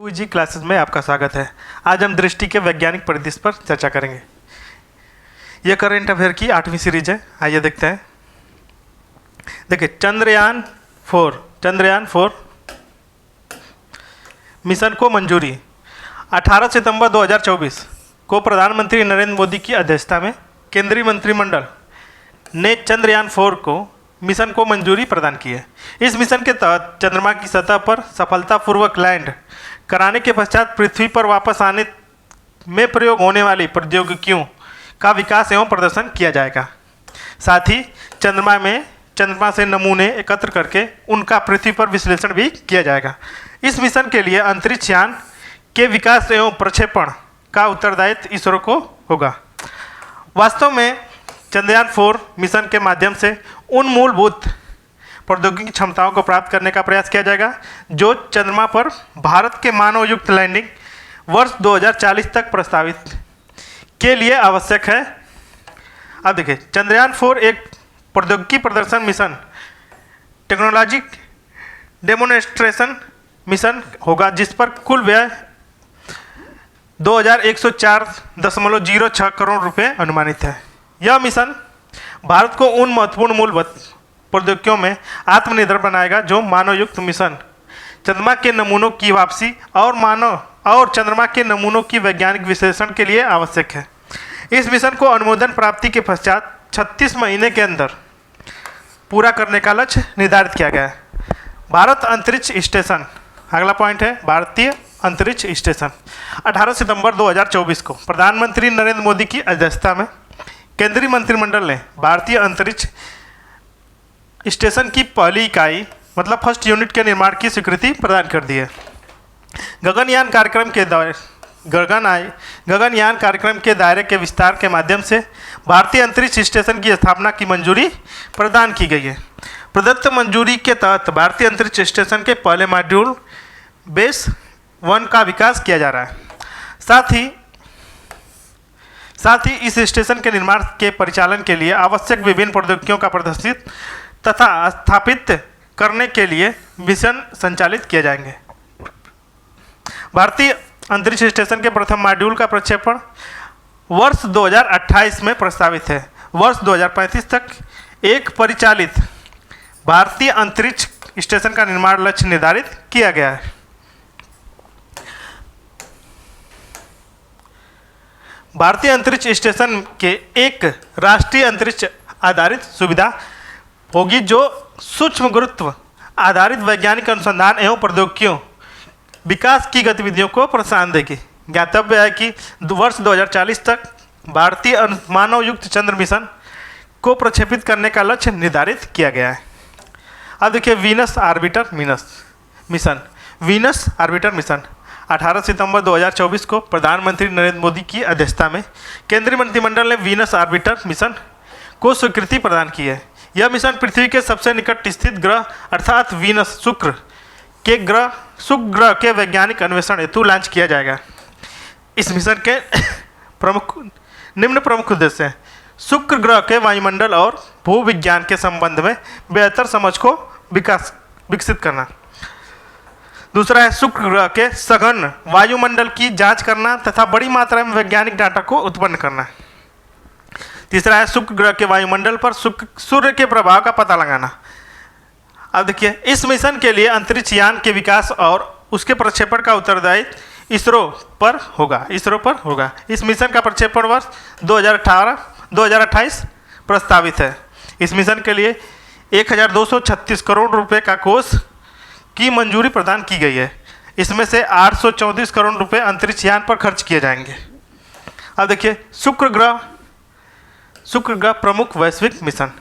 जी classes में आपका स्वागत है। आज हम दृष्टि के वैज्ञानिक परिदृश्य पर चर्चा करेंगे। यह करेंट अफेयर की 8वीं सीरीज है। आइए देखते हैं। देखिए, चंद्रयान 4 मिशन को मंजूरी। 18 सितंबर 2024 को प्रधानमंत्री नरेंद्र मोदी की अध्यक्षता में केंद्रीय मंत्रिमंडल ने चंद्रयान 4 को मिशन को मंजूरी प्रदान की है। इस मिशन के तहत चंद्रमा की सतह पर सफलतापूर्वक लैंड कराने के पश्चात पृथ्वी पर वापस आने में प्रयोग होने वाली प्रौद्योगिकियों का विकास एवं प्रदर्शन किया जाएगा। साथ ही चंद्रमा से नमूने एकत्र करके उनका पृथ्वी पर विश्लेषण भी किया जाएगा। इस मिशन के लिए अंतरिक्ष यान के विकास एवं प्रक्षेपण का उत्तरदायित्व इसरो को होगा। वास्तव में चंद्रयान 4 मिशन के माध्यम से उन मूलभूत प्रौद्योगिकी क्षमताओं को प्राप्त करने का प्रयास किया जाएगा जो चंद्रमा पर भारत के मानव युक्त लैंडिंग वर्ष 2040 तक प्रस्तावित के लिए आवश्यक है। अब देखिए, चंद्रयान 4 एक प्रौद्योगिकी प्रदर्शन मिशन, टेक्नोलॉजी डेमोन्स्ट्रेशन मिशन होगा जिस पर कुल व्यय 2104.06 करोड़ रुपए अनुमानित है। यह मिशन भारत को उन महत्वपूर्ण मूलभूत प्रौद्योगिकियों में आत्मनिर्भर बनाएगा जो मानव युक्त मिशन, चंद्रमा के नमूनों की वापसी और चंद्रमा के नमूनों की वैज्ञानिक विश्लेषण के लिए आवश्यक है। इस मिशन को अनुमोदन प्राप्ति के पश्चात 36 महीने के अंदर पूरा करने का लक्ष्य निर्धारित किया गया है। भारत अंतरिक्ष स्टेशन, अगला पॉइंट है भारतीय अंतरिक्ष स्टेशन। 18 सितंबर 2024 को प्रधानमंत्री नरेंद्र मोदी की अध्यक्षता में केंद्रीय मंत्रिमंडल ने भारतीय अंतरिक्ष स्टेशन की पहली इकाई मतलब फर्स्ट यूनिट के निर्माण की स्वीकृति प्रदान कर दी है। गगनयान कार्यक्रम के दायरे के विस्तार के माध्यम से भारतीय अंतरिक्ष स्टेशन की स्थापना की मंजूरी प्रदान की गई है। प्रदत्त मंजूरी के तहत भारतीय अंतरिक्ष स्टेशन के पहले मॉड्यूल बेस 1 का विकास किया जा रहा है। साथ ही इस स्टेशन के निर्माण के परिचालन के लिए आवश्यक विभिन्न प्रौद्योगिकियों का प्रदर्शित तथा स्थापित करने के लिए मिशन संचालित किए जाएंगे। भारतीय अंतरिक्ष स्टेशन के प्रथम मॉड्यूल का प्रक्षेपण वर्ष 2028 में प्रस्तावित है। वर्ष 2035 तक एक परिचालित भारतीय अंतरिक्ष स्टेशन का निर्माण लक्ष्य निर्धारित किया गया है। भारतीय अंतरिक्ष स्टेशन के एक राष्ट्रीय अंतरिक्ष आधारित सुविधा होगी जो सूक्ष्म गुरुत्व आधारित वैज्ञानिक अनुसंधान एवं प्रौद्योगिकियों विकास की गतिविधियों को प्रोत्साहन देगी। ज्ञातव्य है कि वर्ष 2040 तक भारतीय मानव युक्त चंद्र मिशन को प्रक्षेपित करने का लक्ष्य निर्धारित किया गया है। अब देखिए, वीनस आर्बिटर मिशन 18 सितंबर 2024 को प्रधानमंत्री नरेंद्र मोदी की अध्यक्षता में केंद्रीय मंत्रिमंडल ने वीनस आर्बिटर मिशन को स्वीकृति प्रदान की है। यह मिशन पृथ्वी के सबसे निकट स्थित ग्रह अर्थात वीनस शुक्र ग्रह के वैज्ञानिक अन्वेषण हेतु लॉन्च किया जाएगा। इस मिशन के निम्न प्रमुख उद्देश्य हैं: शुक्र ग्रह के वायुमंडल और भूविज्ञान के संबंध में बेहतर समझ को विकसित करना। दूसरा है शुक्र ग्रह के सघन वायुमंडल की जांच करना तथा बड़ी मात्रा में वैज्ञानिक डाटा को उत्पन्न करना। तीसरा है शुक्र ग्रह के वायुमंडल पर सूर्य के प्रभाव का पता लगाना। अब देखिए, इस मिशन के लिए अंतरिक्ष यान के विकास और उसके प्रक्षेपण का उत्तरदायित्व इसरो पर होगा। इस मिशन का प्रक्षेपण वर्ष 2028 प्रस्तावित है। इस मिशन के लिए 1236 करोड़ रुपए का कोष की मंजूरी प्रदान की गई है। इसमें से 834 करोड़ रुपए अंतरिक्ष यान पर खर्च किए जाएंगे। अब देखिए, शुक्र ग्रह प्रमुख वैश्विक मिशन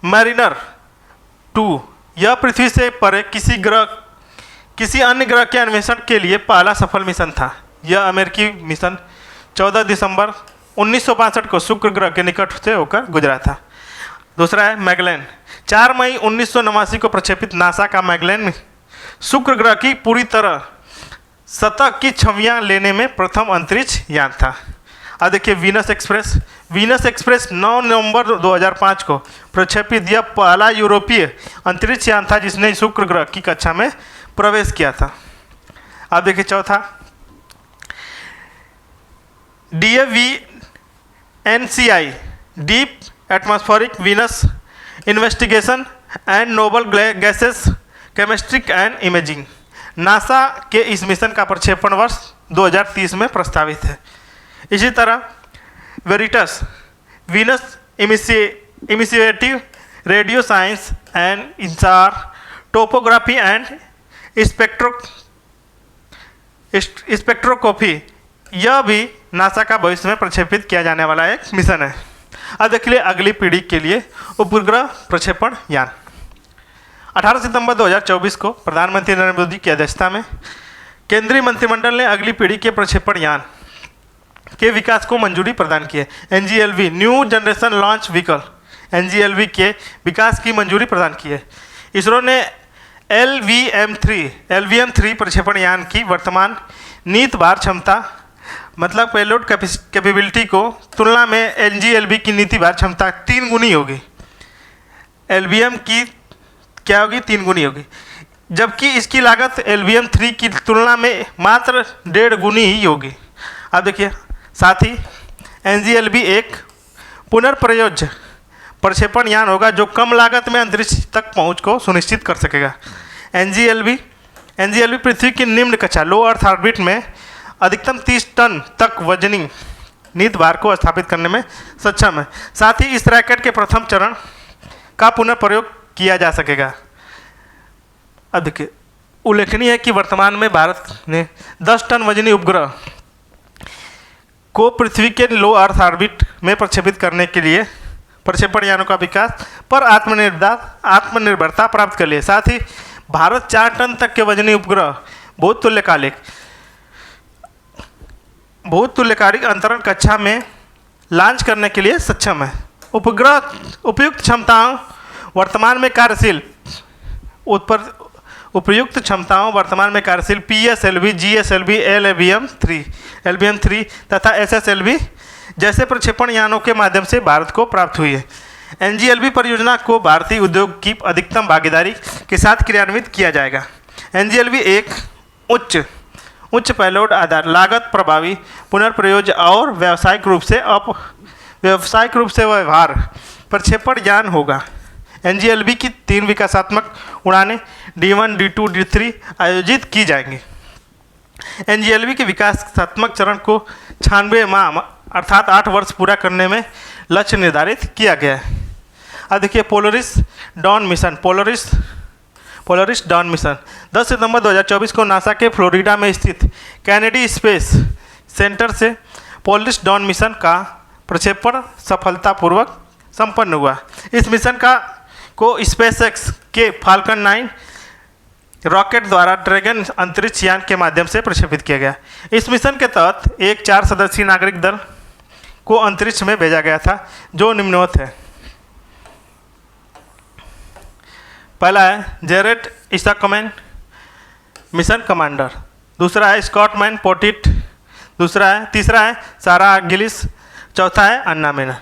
मैरिनर 2, यह पृथ्वी से परे किसी अन्य ग्रह के अन्वेषण के लिए पहला सफल मिशन था। यह अमेरिकी मिशन 14 दिसंबर 1965 को शुक्र ग्रह के निकट से होकर गुजरा था। दूसरा है मैगेलन। 4 मई 1989 को प्रक्षेपित नासा का मैगेलन शुक्र ग्रह की पूरी तरह सतह की छवियां लेने में प्रथम अंतरिक्ष यान था। अब देखिए, वीनस एक्सप्रेस 9 नवंबर 2005 को प्रक्षेपित यह पहला यूरोपीय अंतरिक्ष यान था जिसने शुक्र ग्रह की कक्षा में प्रवेश किया था। अब देखिए चौथा, DAVNCI deep atmospheric Venus investigation and noble gases chemistry and imaging. NASA के इस मिशन का प्रक्षेपण वर्ष 2030 में प्रस्तावित है। इसी तरह Veritas Venus initiative radio science and InSAR topography and spectroscopy, यह भी नासा का भविष्य में प्रक्षेपित किया जाने वाला एक मिशन है। अब देखिए अगली पीढ़ी के लिए उपग्रह प्रक्षेपण यान। 18 सितंबर 2024 को प्रधानमंत्री नरेंद्र मोदी की अध्यक्षता में केंद्रीय मंत्रिमंडल ने अगली पीढ़ी के प्रक्षेपण यान के विकास को मंजूरी प्रदान की है। NGLV new generation launch vehicle NGLV के विकास की मंजूरी प्रदान की है। इसरो ने LVM-3 प्रक्षेपण यान की वर्तमान निहित भार क्षमता मतलब पेलोड कैपेबिलिटी को तुलना में NGLV की नीति भार क्षमता 3 गुनी होगी। LVM की क्या होगी? 3 गुनी होगी, जबकि इसकी लागत LVM-3 की तुलना में मात्र 1.5 गुनी ही होगी। अब देखिए साथ ही NGLV एक पुनर्प्रयोज्य प्रक्षेपण यान होगा जो कम लागत में अंतरिक्ष तक पहुंच को सुनिश्चित कर सकेगा। NGLV पृथ्वी की निम्न कक्षा लो अर्थ ऑर्बिट में अधिकतम 30 टन तक वजनी निहित भार को स्थापित करने में सक्षम है। साथ ही इस रॉकेट के प्रथम चरण का पुनर्प्रयोग किया जा सकेगा। अब देखिए उल्लेखनीय है कि वर्तमान में भारत ने 10 टन वजनी उपग्रह को पृथ्वी के लो अर्थ ऑर्बिट में प्रक्षेपित करने के लिए प्रक्षेपण यानों का विकास पर आत्मनिर्भरता प्राप्त कर लिए। साथ ही भारत 4 टन तक के वजनी उपग्रह भूतुल्यकालिक अंतरण कक्षा में लॉन्च करने के लिए सक्षम है। उपग्रह उपयुक्त क्षमताओं वर्तमान में कार्यशील PSLV, GSLV, LVM-3 तथा SSLV जैसे प्रक्षेपण यानों के माध्यम से भारत को प्राप्त हुई है। NGLV परियोजना को भारतीय उद्योग की अधिकतम भागीदारी के साथ क्रियान्वित किया जाएगा। NGLV एक उच्च पेलोड आधार लागत प्रभावी पुनर्प्रयोज्य और व्यावसायिक रूप से व्यवहार प्रक्षेपण यान होगा। NGLV की 3 विकासात्मक उड़ानें D1, D2, D3 आयोजित की जाएंगी। NGLV के विकासात्मक चरण को 96 माह अर्थात 8 वर्ष पूरा करने में लक्ष्य निर्धारित किया गया है। अब देखिए पोलरिस डॉन मिशन 10 सितंबर 2024 को नासा के फ्लोरिडा में स्थित कैनेडी स्पेस सेंटर से पोलरिस डॉन मिशन का प्रक्षेपण सफलतापूर्वक संपन्न हुआ। इस मिशन को स्पेसएक्स के फाल्कन 9 रॉकेट द्वारा ड्रैगन अंतरिक्ष यान के माध्यम से प्रक्षेपित किया गया। इस मिशन के तहत एक 4 सदस्यीय नागरिक दल को अंतरिक्ष में भेजा गया था जो निम्नवत है। पहला है जेरेट इसाकमैन मिशन कमांडर, दूसरा है स्कॉटमैन पोटिट, तीसरा है सारा गिलिस, चौथा है अन्ना मेनन।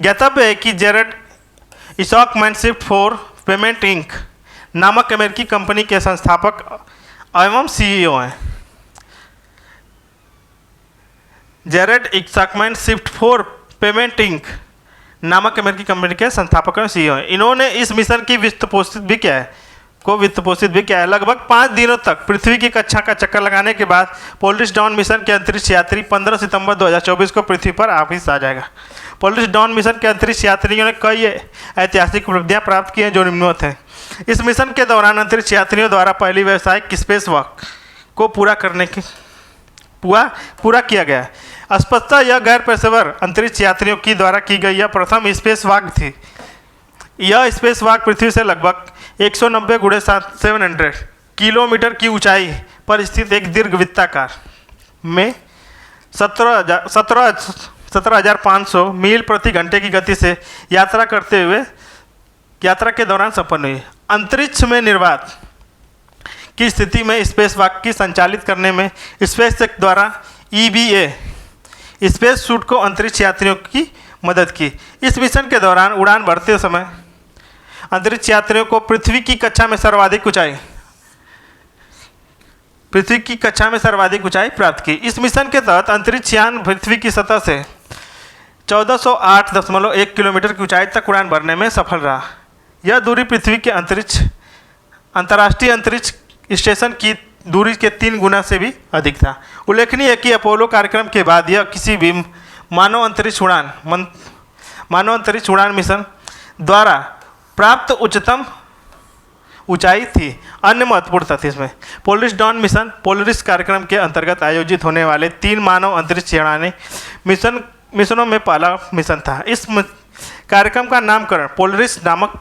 ज्ञातव्य है कि Jared Isaacman Shift four payment Inc नामक अमेरिकी कंपनी के संस्थापक एवं CEO हैं। Jared Isaacman Shift four payment Inc नामक अमेरिकी कंपनी के संस्थापक एवं CEO हैं। इन्होंने इस मिशन की वित्त पोषित भी किया है। लगभग 5 दिनों तक पृथ्वी की कक्षा का चक्कर लगाने के बाद पोलरिस डॉन मिशन के अंतरिक्ष यात्री 15 सितंबर 2024 को पृथ्वी पर वापस आ जाएगा। पोलरिस डॉन मिशन के अंतरिक्ष यात्रियों ने कई ऐतिहासिक उपलब्धियां प्राप्त की हैं जो निम्नवत हैं। इस मिशन के दौरान अंतरिक्ष यात्रियों द्वारा पहली व्यावसायिक स्पेस वॉक को पूरा किया गया है। स्पष्टतः यह गैर पेशेवर अंतरिक्ष यात्रियों की द्वारा की गई यह प्रथम स्पेस वॉक थी। यह स्पेस वॉक पृथ्वी से लगभग 190 × 700 किलोमीटर की ऊंचाई पर स्थित एक दीर्घ वृत्ताकार में 17,500 मील प्रति घंटे की गति से यात्रा के दौरान संपन्न हुई। अंतरिक्ष में निर्वात की स्थिति में स्पेस वॉक की संचालित करने में स्पेसएक्स द्वारा EVA स्पेस सूट को अंतरिक्ष यात्रियों की मदद की। इस मिशन के दौरान उड़ान भरते समय अंतरिक्ष यात्रियों को पृथ्वी की कक्षा में सर्वाधिक ऊंचाई पृथ्वी की कक्षा में सर्वाधिक ऊंचाई प्राप्त की। इस मिशन के तहत अंतरिक्ष यान पृथ्वी की सतह से 1408.1 किलोमीटर की ऊंचाई तक उड़ान भरने में सफल रहा। यह दूरी पृथ्वी के अंतर्राष्ट्रीय अंतरिक्ष स्टेशन की दूरी के 3 गुना से भी अधिक था। उल्लेखनीय है कि अपोलो कार्यक्रम के बाद यह किसी भी मानव अंतरिक्ष उड़ान मिशन द्वारा प्राप्त उच्चतम ऊंचाई थी। अन्य महत्वपूर्ण तथ्य इसमें पोलरिस डॉन मिशन पोलरिस कार्यक्रम के अंतर्गत आयोजित होने वाले 3 मानव अंतरिक्ष यानी मिशनों में पहला मिशन था। इस कार्यक्रम का नामकरण पोलरिस नामक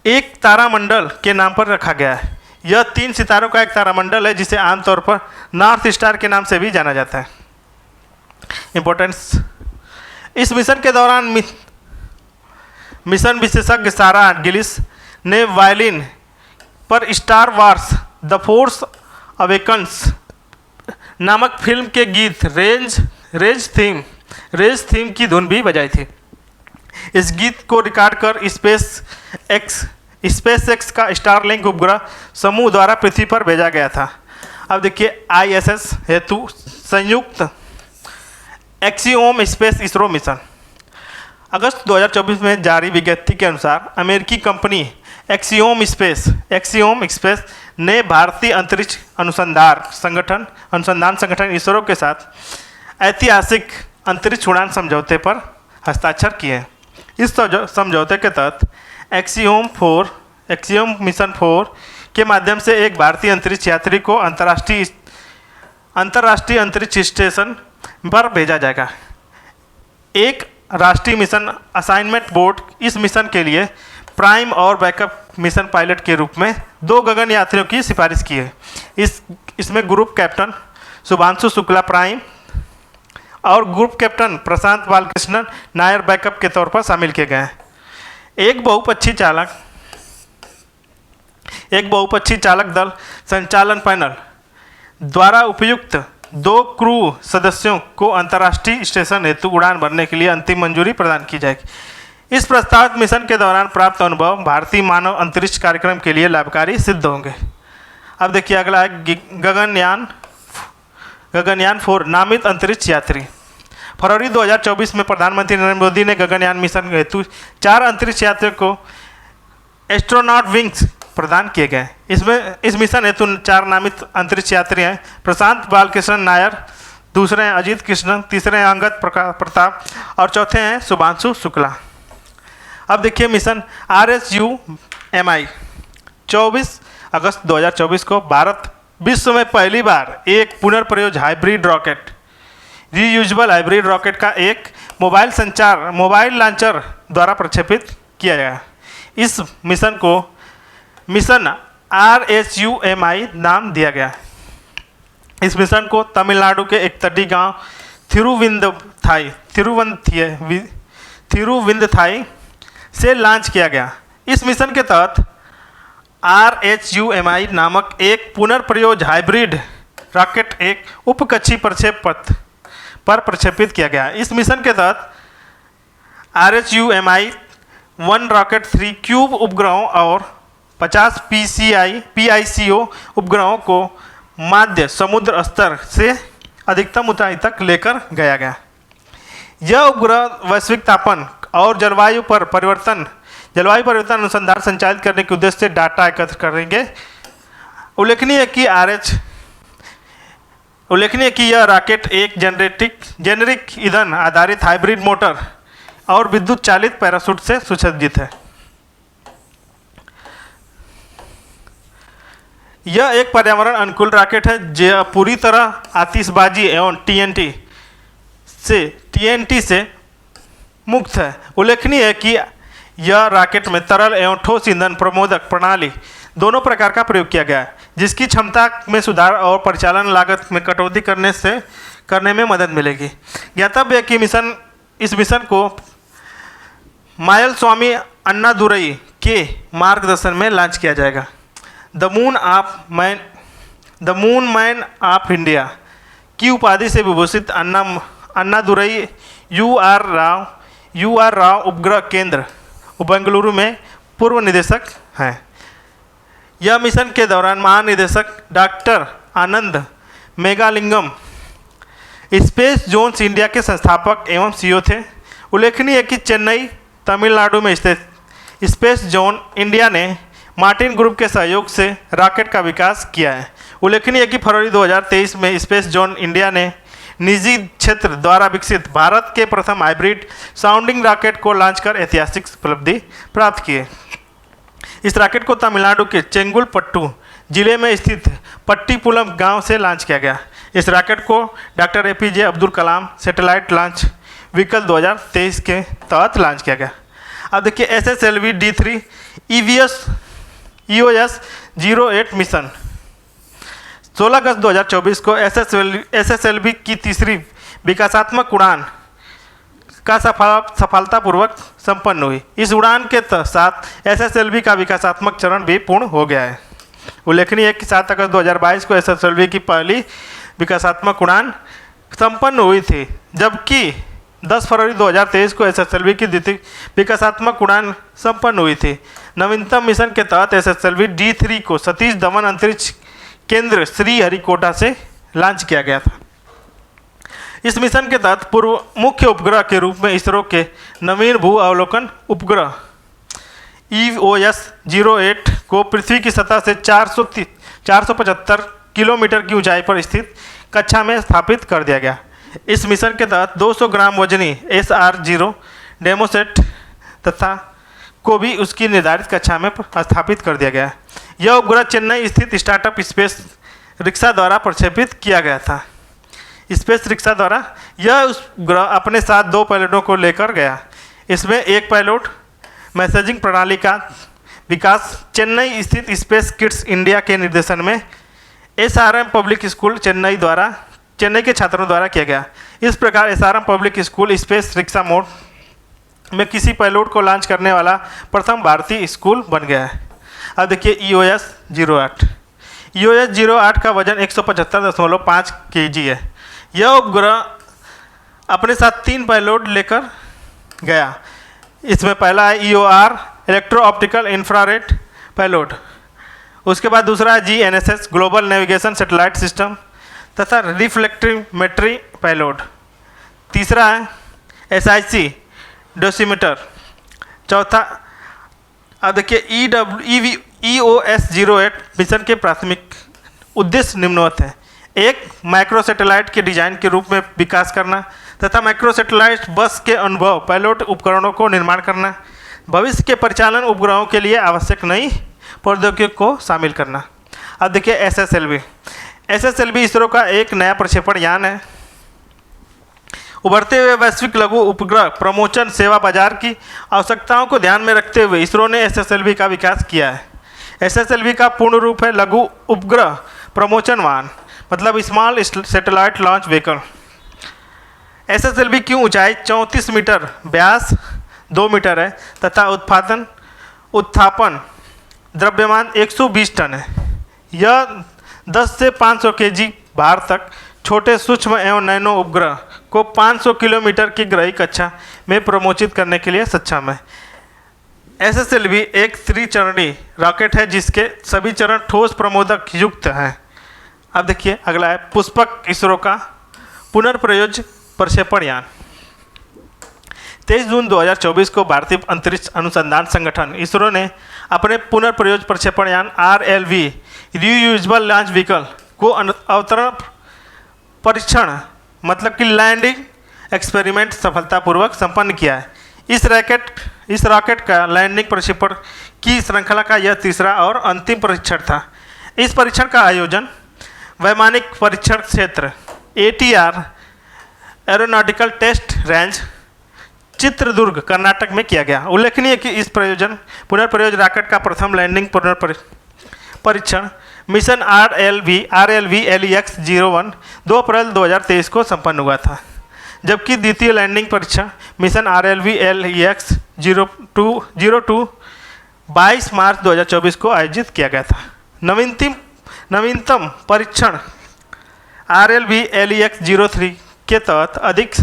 एक तारामंडल के नाम पर रखा गया है। यह 3 सितारों का एक तारामंडल है जिसे आमतौर पर नॉर्थ स्टार के नाम से भी जाना जाता है। इंपॉर्टेंस, इस मिशन के दौरान मिशन विशेषज्ञ सारा गिलिस ने वायलिन पर star wars the force awakens नामक फिल्म के गीत रेज थीम की धुन भी बजाई थी। इस गीत को रिकॉर्ड कर स्पेस एक्स का स्टारलिंक उपग्रह समूह द्वारा पृथ्वी पर भेजा गया था। अब देखिए ISS हेतु संयुक्त एक्सियोम स्पेस इसरो मिशन। अगस्त 2024 में जारी विज्ञप्ति के अनुसार अमेरिकी कंपनी एक्सियोम स्पेस ने भारतीय अंतरिक्ष अनुसंधान संगठन इसरो के साथ ऐतिहासिक अंतरिक्ष उड़ान समझौते पर हस्ताक्षर किए। इस समझौते के तहत एक्सियोम मिशन 4 के माध्यम से एक भारतीय अंतरिक्ष यात्री को अंतर्राष्ट्रीय अंतरिक्ष स्टेशन पर भेजा जाएगा। एक राष्ट्रीय मिशन असाइनमेंट बोर्ड इस मिशन के लिए प्राइम और बैकअप मिशन पायलट के रूप में 2 गगन यात्रियों की सिफारिश की है। इसमें group captain Shubhanshu Shukla prime और ग्रुप कैप्टन प्रशांत बालकृष्णन नायर बैकअप के तौर पर शामिल किए गए हैं। एक बहुपक्षीय चालक दल संचालन पैनल द्वारा उपयुक्त 2 क्रू सदस्यों को अंतर्राष्ट्रीय स्टेशन हेतु उड़ान भरने के लिए अंतिम मंजूरी प्रदान की जाएगी। इस प्रस्तावित मिशन के दौरान प्राप्त अनुभव भारतीय मानव अंतरिक्ष कार्यक्रम के लिए लाभकारी सिद्ध होंगे। अब देखिए अगला है गगनयान 4 नामित अंतरिक्ष यात्री। फरवरी 2024 में प्रधानमंत्री नरेंद्र मोदी ने गगनयान मिशन हेतु 4 अंतरिक्ष यात्रियों को एस्ट्रोनॉट विंग्स प्रदान किए गए। इस मिशन हेतु 4 नामित अंतरिक्ष यात्री हैं। प्रशांत बालकृष्णन नायर, दूसरे हैं अजीत कृष्णन, तीसरे हैं अंगद प्रताप और चौथे हैं शुभांशु शुक्ला। अब देखिए मिशन RSUMI 24 अगस्त 2024 को भारत विश्व में पहली बार एक पुनर्प्रयोग hybrid rocket reusable hybrid rocket का एक मोबाइल लॉन्चर द्वारा प्रक्षेपित किया गया। इस मिशन को मिशन RSUMI नाम दिया गया। इस मिशन को तमिलनाडु के एक तटीय गांव थिरुविंदथाई से लॉन्च किया गया। इस मिशन के तहत RSUMI नामक एक पुनर्प्रयोग हाइब्रिड रॉकेट एक उपकक्षीय प्रक्षेप पथ पर प्रक्षेपित किया गया। इस मिशन के तहत RSUMI 1 रॉकेट 3 क्यूब उपग्रहों और 50 PICO उपग्रहों को माध्य समुद्र स्तर से अधिकतम ऊंचाई तक लेकर गया। यह उपग्रह वैश्विक तापमान और जलवायु परिवर्तन अनुसंधान संचालित करने के उद्देश्य से डाटा एकत्र करेंगे। उल्लेखनीय है कि यह रॉकेट एक जेनेरिक ईंधन आधारित हाइब्रिड मोटर और विद्युत चालित पैराशूट से सुसज्जित है। यह एक पर्यावरण अनुकूल रॉकेट है जो पूरी तरह आतिशबाजी एवं TNT से मुक्त है। उल्लेखनीय है कि यह रॉकेट में तरल एवं ठोस ईंधन प्रमोदक प्रणाली दोनों प्रकार का प्रयोग किया गया है, जिसकी क्षमता में सुधार और परिचालन लागत में कटौती करने में मदद मिलेगी। ज्ञातव्य है कि इस मिशन को माइलस्वामी अन्नादुरई के मार्गदर्शन में लॉन्च किया जाएगा। The moon man of India की उपाधि से विभूषित अन्नादुरई UR राव उपग्रह केंद्र बेंगलुरु में पूर्व निदेशक हैं। यह मिशन के दौरान महानिदेशक डॉक्टर आनंद मेघालिंगम स्पेस जोन्स इंडिया के संस्थापक एवं सीईओ थे। उल्लेखनीय है कि चेन्नई तमिलनाडु में स्थित स्पेस जोन इंडिया ने मार्टिन ग्रुप के सहयोग से रॉकेट का विकास किया है। उल्लेखनीय है कि फरवरी 2023 में स्पेस जोन इंडिया ने निजी क्षेत्र द्वारा विकसित भारत के प्रथम हाइब्रिड साउंडिंग रॉकेट को लॉन्च कर ऐतिहासिक उपलब्धि प्राप्त की है। इस रॉकेट को तमिलनाडु के चेंगुलपट्टू जिले में स्थित पट्टीपुलम गांव से लॉन्च किया गया। इस रॉकेट को doctor APJ Abdul Kalam satellite launch vehicle 2023 के तहत लॉन्च किया गया। अब देखिए SSLV D3 EOS 08 मिशन 16 अगस्त 2024 को SSLV की तीसरी विकासात्मक उड़ान का सफलतापूर्वक संपन्न हुई। इस उड़ान के साथ SSLV का विकासात्मक चरण भी पूर्ण हो गया है। उल्लेखनीय है कि 7 अगस्त 2022 को SSLV की पहली विकासात्मक उड़ान संपन्न हुई थी, जबकि 10 फरवरी 2023 को SSLV की द्वितीय विकासात्मक उड़ान संपन्न हुई थी। नवीनतम मिशन के तहत SSLV D3 को सतीश धवन अंतरिक्ष केंद्र श्रीहरिकोटा से लॉन्च किया गया था। इस मिशन के तहत पूर्व मुख्य उपग्रह के रूप में इसरो के नवीन भू अवलोकन उपग्रह EOS 08 को पृथ्वी की सतह से 475 किलोमीटर की ऊंचाई पर स्थित कक्षा में स्थापित कर दिया गया। इस मिशन के तहत 200 ग्राम वजनी SR0 डेमोसेट तथा को भी उसकी निर्धारित कक्षा में स्थापित कर दिया गया। यह उपग्रह चेन्नई स्थित स्टार्टअप स्पेस रिक्शा द्वारा प्रक्षेपित किया गया था। स्पेस रिक्शा द्वारा यह उपग्रह अपने साथ 2 पायलटों को लेकर गया। इसमें एक पायलट मैसेजिंग प्रणाली का विकास चेन्नई स्थित स्पेस किड्स इंडिया के निर्देशन में SRM पब्लिक स्कूल चेन्नई के छात्रों द्वारा किया गया। इस प्रकार SRM public school space rickshaw mode में किसी पायलट को लॉन्च करने वाला प्रथम भारतीय स्कूल बन गया है। अब देखिए EOS 08 का वजन 175.5 kg है। यह उपग्रह अपने साथ 3 पायलट लेकर गया। इसमें पहला है EOR electro optical infrared pilot, उसके बाद दूसरा है GNSS global navigation satellite system तथा रिफ्लेक्ट्रीमेट्री पायलट, तीसरा है SIC डोसीमीटर, चौथा अब देखिए EOS 08 मिशन के प्राथमिक उद्देश्य निम्नवत है। एक, माइक्रो सैटेलाइट के डिजाइन के रूप में विकास करना तथा माइक्रो सैटेलाइट बस के अनुभव पायलट उपकरणों को निर्माण करना। भविष्य के परिचालन उपग्रहों के लिए आवश्यक नई प्रौद्योगिकी को शामिल करना। अब देखिए SSLV इसरो का एक नया प्रक्षेपण यान है। उभरते हुए वैश्विक लघु उपग्रह प्रमोचन सेवा बाजार की आवश्यकताओं को ध्यान में रखते हुए इसरो ने SSLV का विकास किया है। SSLV का पूर्ण रूप है लघु उपग्रह प्रमोचन वाहन, मतलब small satellite launch vehicle. SSLV की ऊंचाई 34 मीटर, व्यास 2 मीटर है तथा उत्थापन द्रव्यमान 120 टन है। यह 10 से 500 kg भार तक छोटे सूक्ष्म एवं नैनो उपग्रह को 500 किलोमीटर की ग्रही कक्षा में प्रमोचित करने के लिए सक्षम है। SSLV एक त्रिचरणीय रॉकेट है जिसके सभी चरण ठोस प्रमोदक युक्त हैं। अब देखिए अगला है पुष्पक, इसरो का पुनर्प्रयोज्य प्रक्षेपण यान। 23 जून 2024 को भारतीय अंतरिक्ष अनुसंधान संगठन इसरो ने अपने पुनर्प्रयोज्य प्रक्षेपण यान RLV रीयूजेबल लॉन्च व्हीकल को अवतरण परीक्षण मतलब कि लैंडिंग एक्सपेरिमेंट सफलतापूर्वक संपन्न किया है। इस रॉकेट का लैंडिंग प्रक्षेपण की श्रृंखला का यह तीसरा और अंतिम परीक्षण था। इस परीक्षण का आयोजन वैमानिक परीक्षण क्षेत्र ATR aeronautical test range Chitradurga Karnataka में किया गया। उल्लेखनीय है कि इस पुनर्प्रयोज्य रॉकेट का प्रथम लैंडिंग परीक्षण मिशन RLV LEX 01 2 अप्रैल 2023 को संपन्न हुआ था, जबकि द्वितीय लैंडिंग परीक्षण मिशन RLV LEX 02 22 मार्च 2024 को आयोजित किया गया था। नवीनतम परीक्षण RLV LEX 03 के तहत अधिक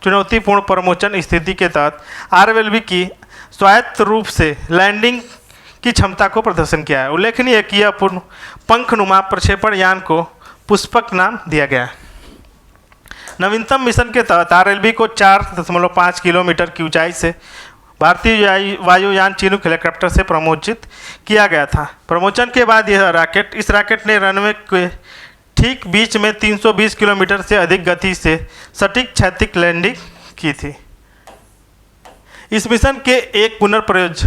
चुनौतीपूर्ण प्रमोचन स्थिति के तहत RLV की स्वायत्त रूप से लैंडिंग की क्षमता को प्रदर्शन किया है। उल्लेखनीय है कि यह पूर्ण पंखनुमा प्रक्षेपण यान को पुष्पक नाम दिया गया। नवीनतम मिशन के तहत आरएलवी को 4.5 किलोमीटर की ऊंचाई से भारतीय वायुयान चिनूक हेलीकॉप्टर से प्रमोचित किया गया था। प्रमोचन के बाद इस रॉकेट ने रनवे के ठीक बीच में 320 किलोमीटर से अधिक गति से सटीक क्षैतिज लैंडिंग की थी। इस मिशन के एक पुनर्प्रयोज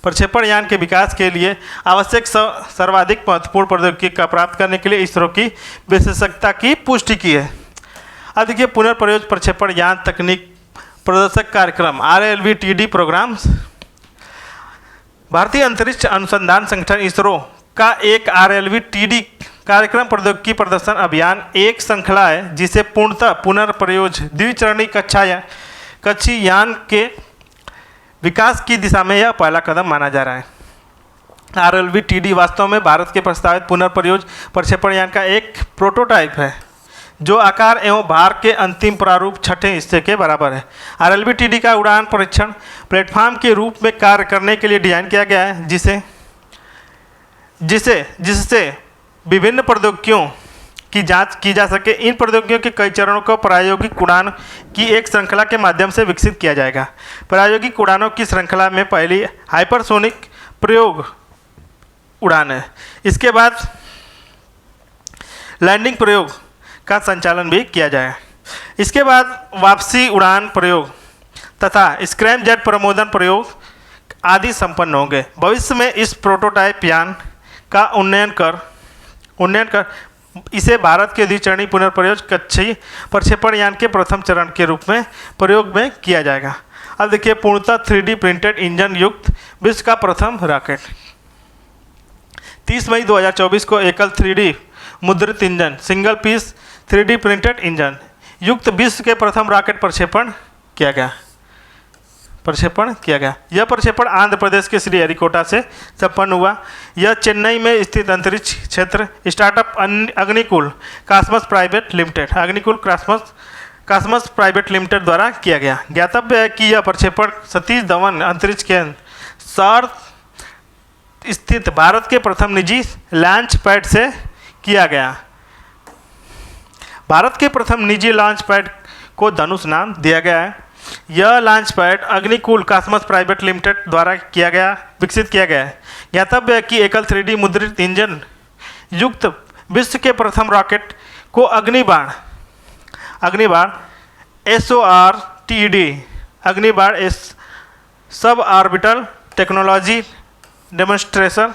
प्रक्षेपण यान के विकास के लिए आवश्यक सर्वाधिक महत्वपूर्ण प्रौद्योगिकी का प्राप्त करने के लिए इसरो की विशेषज्ञता की पुष्टि की है। अब देखिए पुनर्प्रयोज प्रक्षेपण यान तकनीक प्रदर्शक कार्यक्रम RLV-TD प्रोग्राम्स। भारतीय अंतरिक्ष अनुसंधान संगठन इसरो का एक RLV-TD कार्यक्रम प्रौद्योगिकी प्रदर्शन अभियान एक श्रृंखला है जिसे पूर्णतः पुनर्प्रयोज द्विचरणीय कक्षीय यान के विकास की दिशा में यह पहला कदम माना जा रहा है। RLV-TD वास्तव में भारत के प्रस्तावित पुनर्प्रयोज प्रक्षेपण यान का एक प्रोटोटाइप है जो आकार एवं भार के अंतिम प्रारूप छठे हिस्से के बराबर है। RLV-TD का उड़ान परीक्षण प्लेटफॉर्म के रूप में कार्य करने के लिए डिजाइन किया गया है जिससे विभिन्न प्रौद्योगिकियों की जांच की जा सके। इन प्रौद्योगिकियों के कई चरणों को प्रायोगिक उड़ान की एक श्रृंखला के माध्यम से विकसित किया जाएगा। प्रायोगिक उड़ानों की श्रृंखला में पहली हाइपरसोनिक प्रयोग उड़ान है। इसके बाद लैंडिंग प्रयोग का संचालन भी किया जाए। इसके बाद वापसी उड़ान प्रयोग तथा स्क्रैम जेट प्रमोदन प्रयोग आदि संपन्न होंगे। भविष्य में इस प्रोटोटाइप यान का उन्नयन कर इसे भारत के द्विचरणीय पुनर्प्रयोज कक्षीय प्रक्षेपण यान के प्रथम चरण के रूप में प्रयोग में किया जाएगा। अब देखिए पूर्णतः 3D प्रिंटेड इंजन युक्त विश्व का प्रथम रॉकेट। 30 मई 2024 को एकल 3D मुद्रित engine single piece 3D printed engine युक्त विश्व के प्रथम रॉकेट प्रक्षेपण किया गया। यह प्रक्षेपण आंध्र प्रदेश के श्रीहरिकोटा से संपन्न हुआ। यह चेन्नई में स्थित अंतरिक्ष क्षेत्र startup Agnikul cosmos private Limited द्वारा किया गया। ज्ञातव्य है कि यह प्रक्षेपण सतीश धवन अंतरिक्ष केंद्र सार्थ स्थित भारत के प्रथम निजी लॉन्च पैड से किया गया। भारत के प्रथम निजी लॉन्च पैड को धनुष नाम दिया गया है। यह launch pad Agnikul cosmos private Limited द्वारा विकसित किया गया है। ज्ञातव्य है कि एकल 3D मुद्रित इंजन युक्त विश्व के प्रथम रॉकेट को अग्निबाण SORTD sub orbital technology demonstration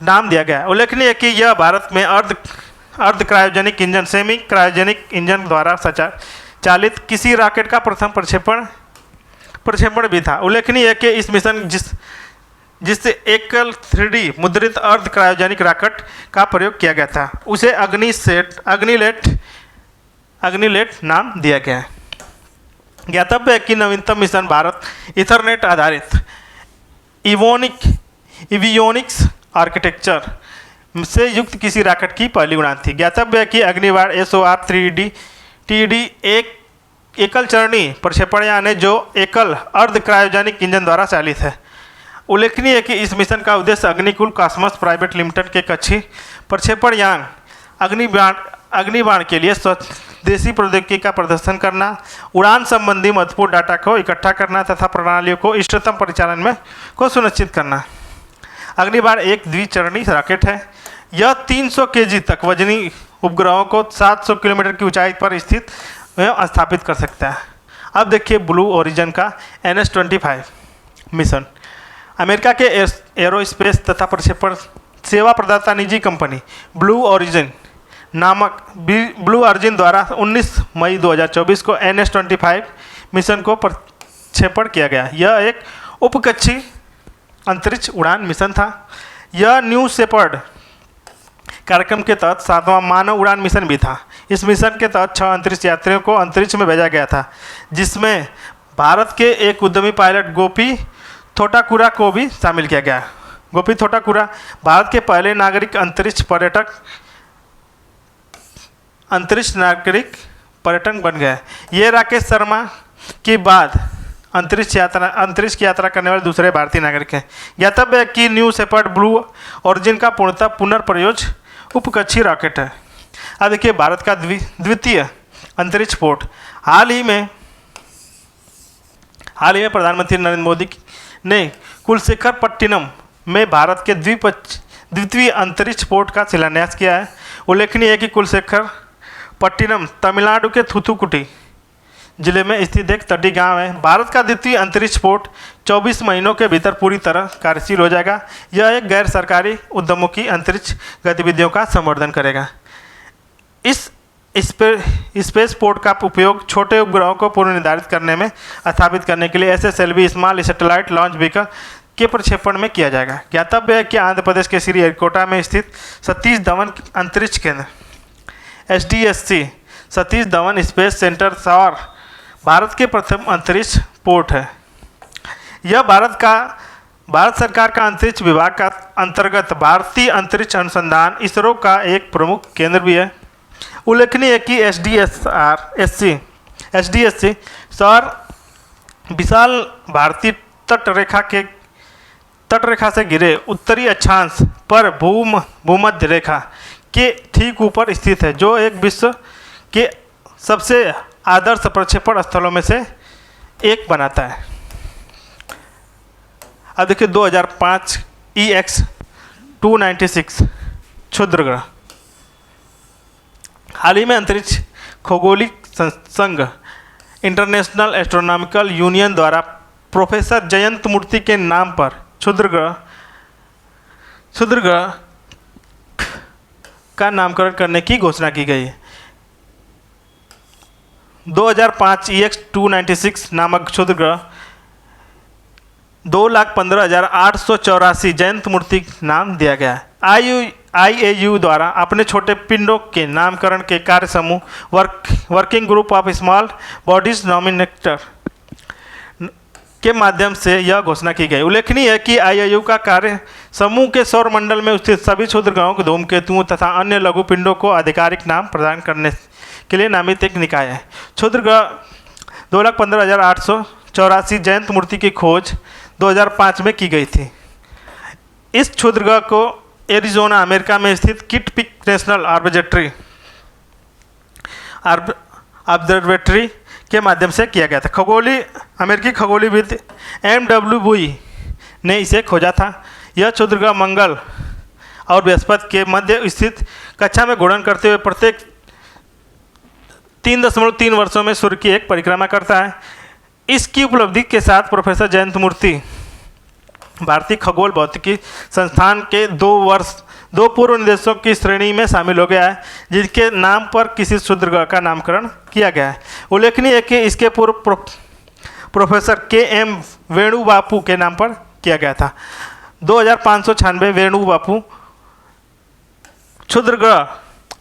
नाम दिया गया है। उल्लेखनीय है कि यह भारत में अर्ध cryogenic engine semi cryogenic engine द्वारा चालित किसी रॉकेट का प्रथम प्रक्षेपण भी था। उल्लेखनीय है कि इस मिशन जिससे एकल 3D मुद्रित अर्ध क्रायोजेनिक रॉकेट का प्रयोग किया गया था उसे अग्निलेट नाम दिया गया है। ज्ञातव्य है कि नवीनतम मिशन भारत इथरनेट आधारित इवियोनिक्स आर्किटेक्चर से युक्त किसी रॉकेट की पहली उड़ान थी। ज्ञातव्य है कि अग्निबाण SORTD एक एकल चरणीय प्रक्षेपण यान है जो एकल अर्ध क्रायोजेनिक इंजन द्वारा चालित है। उल्लेखनीय है कि इस मिशन का उद्देश्य अग्निकुल कॉस्मस प्राइवेट लिमिटेड के कक्षीय प्रक्षेपण यान अग्निबाण के लिए स्वदेशी प्रौद्योगिकी का प्रदर्शन करना, उड़ान संबंधी महत्वपूर्ण डाटा को इकट्ठा करना तथा प्रणालियों को इष्टतम परिचालन में को सुनिश्चित करना। अग्निबाण एक द्विचरणीय रॉकेट है। यह 300 kg तक वजनी उपग्रहों को 700 किलोमीटर की ऊंचाई पर स्थित एवं स्थापित कर सकता है। अब देखिए ब्लू ओरिजिन का NS-25 मिशन। अमेरिका के एरोस्पेस तथा प्रक्षेपण सेवा प्रदाता निजी कंपनी ब्लू ओरिजिन द्वारा 19 मई 2024 को NS-25 मिशन को प्रक्षेपण किया गया। यह एक उपकक्षीय अंतरिक्ष उड़ान मिशन था। यह न्यू शेपर्ड कार्यक्रम के तहत 7वां मानव उड़ान मिशन भी था। इस मिशन के तहत 6 अंतरिक्ष यात्रियों को अंतरिक्ष में भेजा गया था जिसमें भारत के एक उद्यमी पायलट गोपी थोटाकुरा को भी शामिल किया गया। गोपी थोटाकुरा भारत के पहले अंतरिक्ष नागरिक पर्यटक बन गए। ये राकेश शर्मा के बाद अंतरिक्ष की यात्रा करने वाले दूसरे भारतीय नागरिक हैं। ज्ञातव्य है कि न्यू शेपर्ड ब्लू ओरिजिन का पूर्णतः पुनर्प्रयोज उपकक्षीय रॉकेट है। अब देखिए भारत का द्वितीय अंतरिक्ष पोर्ट। हाल ही में प्रधानमंत्री नरेंद्र मोदी ने कुलशेखरपट्टिनम में भारत के द्वितीय अंतरिक्ष पोर्ट का शिलान्यास किया है। उल्लेखनीय है कि कुलशेखरपट्टिनम तमिलनाडु के थूथुकुडी जिले में स्थित एक तटीय गांव है। भारत का द्वितीय अंतरिक्ष पोर्ट 24 महीनों के भीतर पूरी तरह कार्यशील हो जाएगा। यह एक गैर सरकारी उद्यमों की अंतरिक्ष गतिविधियों का संवर्धन करेगा। इस स्पेस पोर्ट का उपयोग छोटे उपग्रहों को पूर्व निर्धारित करने में स्थापित करने के लिए SSLV small satellite launch vehicle के प्रक्षेपण में किया जाएगा। ज्ञातव्य है कि आंध्र प्रदेश के श्रीहरिकोटा में स्थित सतीश धवन अंतरिक्ष केंद्र SDSC Satish Dhawan space centre सौर भारत के प्रथम अंतरिक्ष पोर्ट है। यह भारत सरकार का अंतरिक्ष विभाग का अंतर्गत भारतीय अंतरिक्ष अनुसंधान इसरो का एक प्रमुख केंद्र भी है। उल्लेखनीय है कि SDSC सौर विशाल भारतीय तटरेखा से घिरे उत्तरी अक्षांश पर भूमध्य रेखा के ठीक ऊपर स्थित है, जो एक विश्व के सबसे आदर्श प्रक्षेपण स्थलों में से एक बनाता है। अब देखिए 2005 EX-296 क्षुद्र ग्रह। हाल ही में अंतरिक्ष खगोलिक संघ इंटरनेशनल एस्ट्रोनॉमिकल यूनियन द्वारा प्रोफेसर जयंत मूर्ति के नाम पर क्षुद्र ग्रह का नामकरण करने की घोषणा की गई है। 2005 EX-296 नामक क्षुद्र ग्रह 2,15,884 जयंत मूर्ति नाम दिया गया है। IAU द्वारा अपने छोटे पिंडों के नामकरण के कार्य समूह working group of small bodies nominator के माध्यम से यह घोषणा की गई। उल्लेखनीय है कि IAU का कार्य समूह के सौर मंडल में स्थित सभी क्षुद्र ग्रहों, धूमकेतुओं तथा अन्य लघु पिंडों को आधिकारिक नाम प्रदान करने के लिए नामित एक निकाय है। क्षुद्र ग्रह 2,15,884 जयंत मूर्ति की खोज 2005 में की गई थी। इस क्षुद्र ग्रह को एरिजोना अमेरिका में स्थित किट पिक नेशनल ऑब्जर्वेटरी के माध्यम से किया गया था। अमेरिकी खगोलीविद MW बुई ने इसे खोजा था। यह क्षुद्र ग्रह मंगल और बृहस्पति के मध्य स्थित कक्षा में घूर्णन करते हुए प्रत्येक 3.3 वर्षों में सूर्य की एक परिक्रमा करता है। इसकी उपलब्धि के साथ प्रोफेसर जयंत मूर्ति भारतीय खगोल भौतिकी संस्थान के 2 पूर्व निदेशकों की श्रेणी में शामिल हो गया है, जिनके नाम पर किसी क्षुद्र ग्रह का नामकरण किया गया है। उल्लेखनीय है कि इसके पूर्व प्रोफेसर KM वेणुबापू के नाम पर किया गया था। 2596 वेणुबापू क्षुद्र ग्रह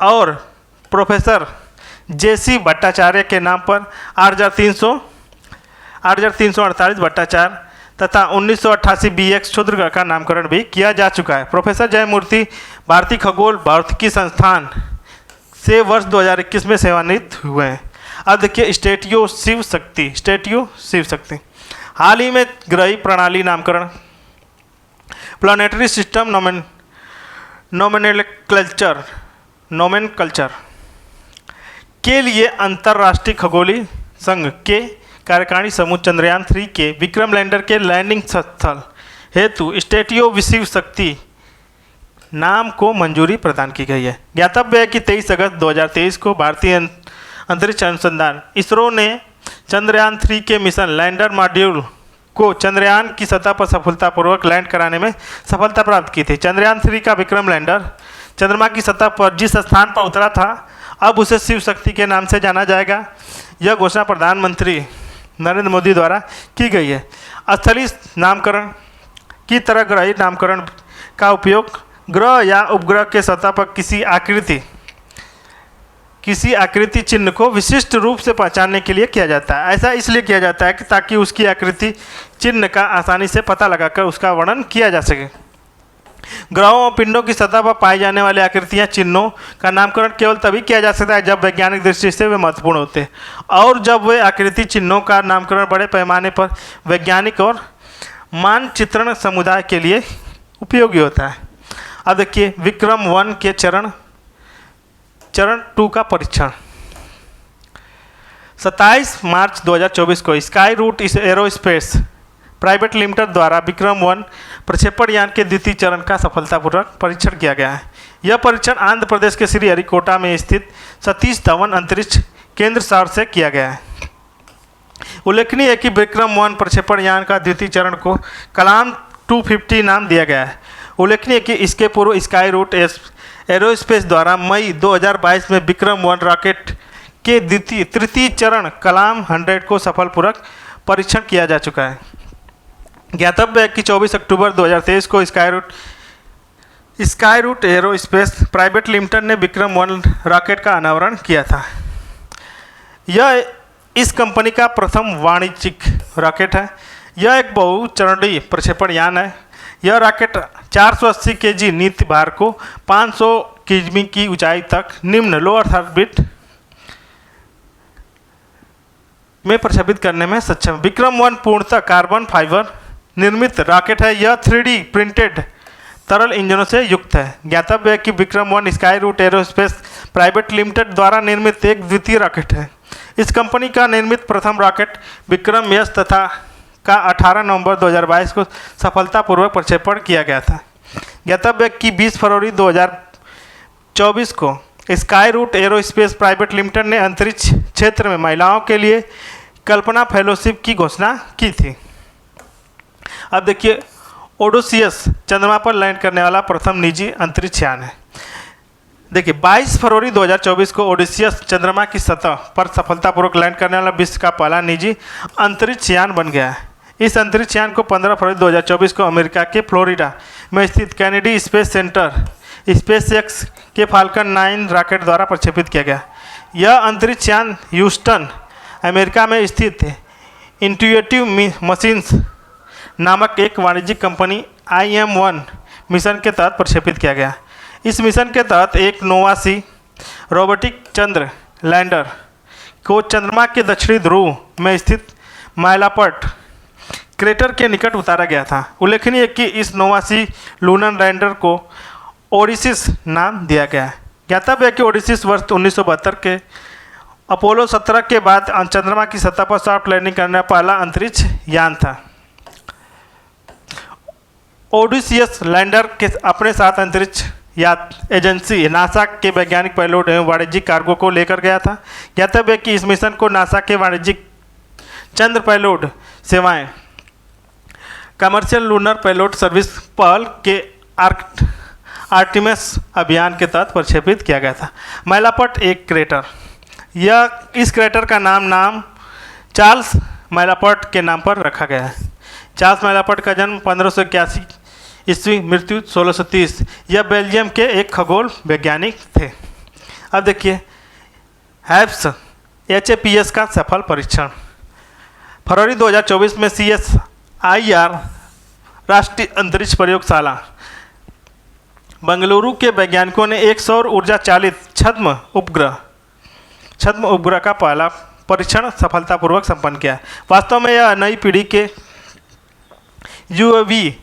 और प्रोफेसर JC भट्टाचार्य के नाम पर 8348 भट्टाचार्य तथा 1988 BX क्षुद्र ग्रह का नामकरण भी किया जा चुका है। प्रोफेसर जयमूर्ति भारतीय खगोल भौतिकी संस्थान से वर्ष 2021 में सेवानिवृत्त हुए हैं। अब देखिए स्टेटियो शिव शक्ति। हाल ही में ग्रही प्रणाली नामकरण प्लानेटरी सिस्टम नोमेनकल्चर के लिए अंतर्राष्ट्रीय खगोलीय संघ के कार्यकारिणी समूह चंद्रयान 3 के विक्रम लैंडर के लैंडिंग स्थल हेतु स्टेटियो शिव शक्ति नाम को मंजूरी प्रदान की गई है। ज्ञातव्य है कि 23 अगस्त 2023 को भारतीय अंतरिक्ष अनुसंधान इसरो ने चंद्रयान 3 के मिशन लैंडर मॉड्यूल को चंद्रयान की सतह पर सफलतापूर्वक लैंड कराने में सफलता प्राप्त की थी। चंद्रयान 3 का विक्रम लैंडर चंद्रमा की सतह पर जिस स्थान पर उतरा था, अब उसे शिव शक्ति के नाम से जाना जाएगा। यह घोषणा प्रधानमंत्री नरेंद्र मोदी द्वारा की गई है। स्थलीय नामकरण की तरह ग्रही नामकरण का उपयोग ग्रह या उपग्रह के सतह पर किसी आकृति चिन्ह को विशिष्ट रूप से पहचानने के लिए किया जाता है। ऐसा इसलिए किया जाता है कि ताकि उसकी आकृति चिन्ह का आसानी से पता लगाकर उसका वर्णन किया जा सके। ग्रहों और पिंडों की सतह पर पाई जाने वाली आकृतियां चिन्हों का नामकरण केवल तभी किया जा सकता है जब वैज्ञानिक दृष्टि से वे महत्वपूर्ण होते हैं और जब वे आकृति चिन्हों का नामकरण बड़े पैमाने पर वैज्ञानिक और मानचित्रण समुदाय के लिए उपयोगी होता है। अब देखिए विक्रम 1 के चरण चरण 2 का परीक्षण। 27 मार्च 2024 को Skyroot Aerospace private Limited द्वारा विक्रम 1 प्रक्षेपण यान के द्वितीय चरण का सफलतापूर्वक परीक्षण किया गया है। यह परीक्षण आंध्र प्रदेश के श्रीहरिकोटा में स्थित सतीश धवन अंतरिक्ष केंद्र शहर से किया गया है। उल्लेखनीय है कि विक्रम 1 प्रक्षेपण यान का द्वितीय चरण को कलाम 250 नाम दिया गया है। उल्लेखनीय है कि इसके पूर्व स्काई रूट एरोस्पेस द्वारा मई 2022 में विक्रम 1 रॉकेट के तृतीय चरण कलाम 100 को सफलपूर्वक परीक्षण किया जा चुका है। ज्ञातव्य है कि 24 अक्टूबर 2023 को Skyroot Aerospace private Limited ने विक्रम 1 रॉकेट का अनावरण किया था। यह इस कंपनी का प्रथम वाणिज्यिक रॉकेट है। यह एक बहुचरणीय प्रक्षेपण यान है। यह रॉकेट 480 केजी नित्य भार को 500 किमी की ऊंचाई तक निम्न लो अर्थ ऑर्बिट में प्रक्षेपित करने में सक्षम। विक्रम 1 पूर्णतः कार्बन फाइबर निर्मित रॉकेट है। यह 3D प्रिंटेड तरल इंजनों से युक्त है। ज्ञातव्य है कि Vikram 1 Skyroot Aerospace private Limited द्वारा निर्मित एक द्वितीय रॉकेट है। इस कंपनी का निर्मित प्रथम रॉकेट विक्रम यस तथा का 18 नवंबर 2022 को सफलतापूर्वक प्रक्षेपण किया गया था। ज्ञातव्य है कि 20 फरवरी 2024 को Skyroot Aerospace private Limited ने अंतरिक्ष क्षेत्र में महिलाओं के लिए कल्पना फेलोशिप की घोषणा की थी। अब देखिए, ओडोसियस चंद्रमा पर लैंड करने वाला प्रथम निजी अंतरिक्ष यान है। देखिए, 22 फरवरी 2024 को ओडिसियस चंद्रमा की सतह पर सफलतापूर्वक लैंड करने वाला विश्व का पहला निजी अंतरिक्ष यान बन गया है। इस अंतरिक्ष यान को 15 फरवरी 2024 को अमेरिका के फ्लोरिडा में स्थित कैनेडी स्पेस सेंटर स्पेसएक्स के फाल्कन 9 रॉकेट द्वारा प्रक्षेपित किया गया। यह अंतरिक्ष यान ह्यूस्टन अमेरिका में स्थित इंट्यूटिव मशीन्स नामक एक वाणिज्यिक कंपनी IM-1 मिशन के तहत प्रक्षेपित किया गया। इस मिशन के तहत एक नोवासी रोबोटिक चंद्र लैंडर को चंद्रमा के दक्षिणी ध्रुव में स्थित माइलापर्ट क्रेटर के निकट उतारा गया था। उल्लेखनीय है कि इस नोवासी लूनर लैंडर को ओडिसिस नाम दिया गया है। ज्ञातव्य है कि ओडिसिस वर्ष 1972 के अपोलो 17 के बाद चंद्रमा की सतह पर सॉफ्ट लैंडिंग करने वाला पहला अंतरिक्ष यान था। ओडिसियस लैंडर के अपने साथ अंतरिक्ष एजेंसी नासा के वैज्ञानिक पेलोड एवं वाणिज्यिक कार्गो को लेकर गया था। ज्ञातव्य है कि इस मिशन को नासा के वाणिज्यिक चंद्र पेलोड सेवाएं कमर्शियल लूनर पेलोड सर्विस पहल के आर्टिमिस अभियान के तहत प्रक्षेपित किया गया था। मैलापर्ट एक क्रेटर, इस क्रेटर का नाम चार्ल्स मैलापर्ट के नाम पर रखा गया है। चार्ल्स मैलापर्ट का जन्म 1581 ईस्वी, मृत्यु 1630। यह बेल्जियम के एक खगोल वैज्ञानिक थे। अब देखिए, हैप्स HAPS का सफल परीक्षण। फरवरी 2024 में CSIR राष्ट्रीय अंतरिक्ष प्रयोगशाला बेंगलुरु के वैज्ञानिकों ने एक सौर ऊर्जा चालित छद्म उपग्रह का पहला परीक्षण सफलतापूर्वक संपन्न किया। वास्तव में यह नई पीढ़ी के UAV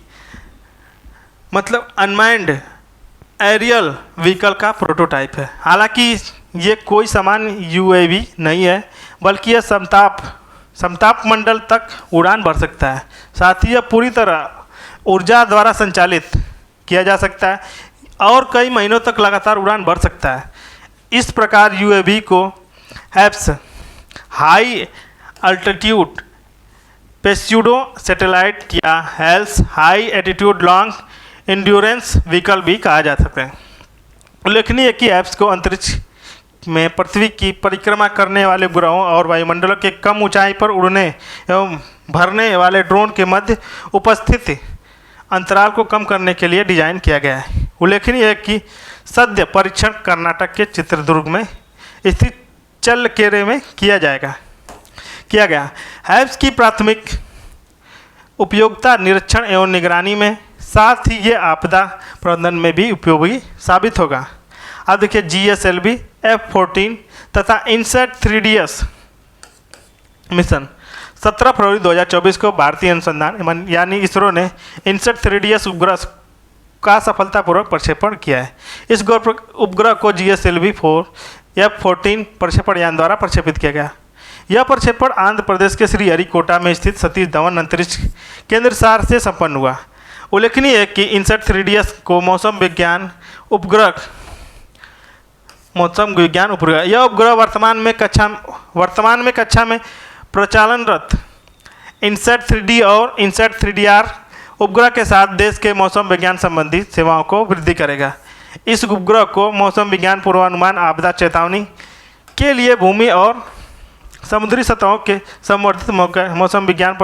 मतलब अनमैन्ड एरियल व्हीकल का प्रोटोटाइप है। हालांकि ये कोई सामान्य UAV नहीं है, बल्कि यह समताप मंडल तक उड़ान भर सकता है। साथ ही यह पूरी तरह ऊर्जा द्वारा संचालित किया जा सकता है और कई महीनों तक लगातार उड़ान भर सकता है। इस प्रकार UAV को HAPS high altitude pseudo satellite या HALEs high attitude long endurance vehicle भी कहा जा सकता है। उल्लेखनीय है कि हैप्स को अंतरिक्ष में पृथ्वी की परिक्रमा करने वाले ग्रहों और वायुमंडलों के कम ऊंचाई पर उड़ने एवं भरने वाले ड्रोन के मध्य उपस्थित अंतराल को कम करने के लिए डिजाइन किया गया है। उल्लेखनीय है कि सद्य परीक्षण कर्नाटक के चित्रदुर्ग में स्थित चल्लकेरे में किया गया। हैप्स की प्राथमिक उपयोगिता निरीक्षण एवं निगरानी में, साथ ही ये आपदा प्रबंधन में भी उपयोगी साबित होगा। अब देखिए, GSLV F-14 तथा इनसैट 3DS मिशन 17 फरवरी 2024 को भारतीय अनुसंधान यानी इसरो ने इनसैट 3DS उपग्रह का सफलतापूर्वक प्रक्षेपण किया है। इस उपग्रह को GSLV-4 F-14 प्रक्षेपण यान द्वारा प्रक्षेपित किया गया। यह प्रक्षेपण आंध्र प्रदेश के श्रीहरिकोटा में स्थित सतीश धवन अंतरिक्ष केंद्र सार से संपन्न हुआ। उल्लेखनीय है कि इनसैट 3DS को मौसम विज्ञान उपग्रह यह उपग्रह वर्तमान में कक्षा में प्रचालनरत इनसैट 3D और इनसैट 3DR उपग्रह के साथ देश के मौसम विज्ञान संबंधी सेवाओं को वृद्धि करेगा। इस उपग्रह को मौसम विज्ञान पूर्वानुमान, आपदा चेतावनी के लिए भूमि और समुद्री सतहों के संवर्धित मौसम विज्ञान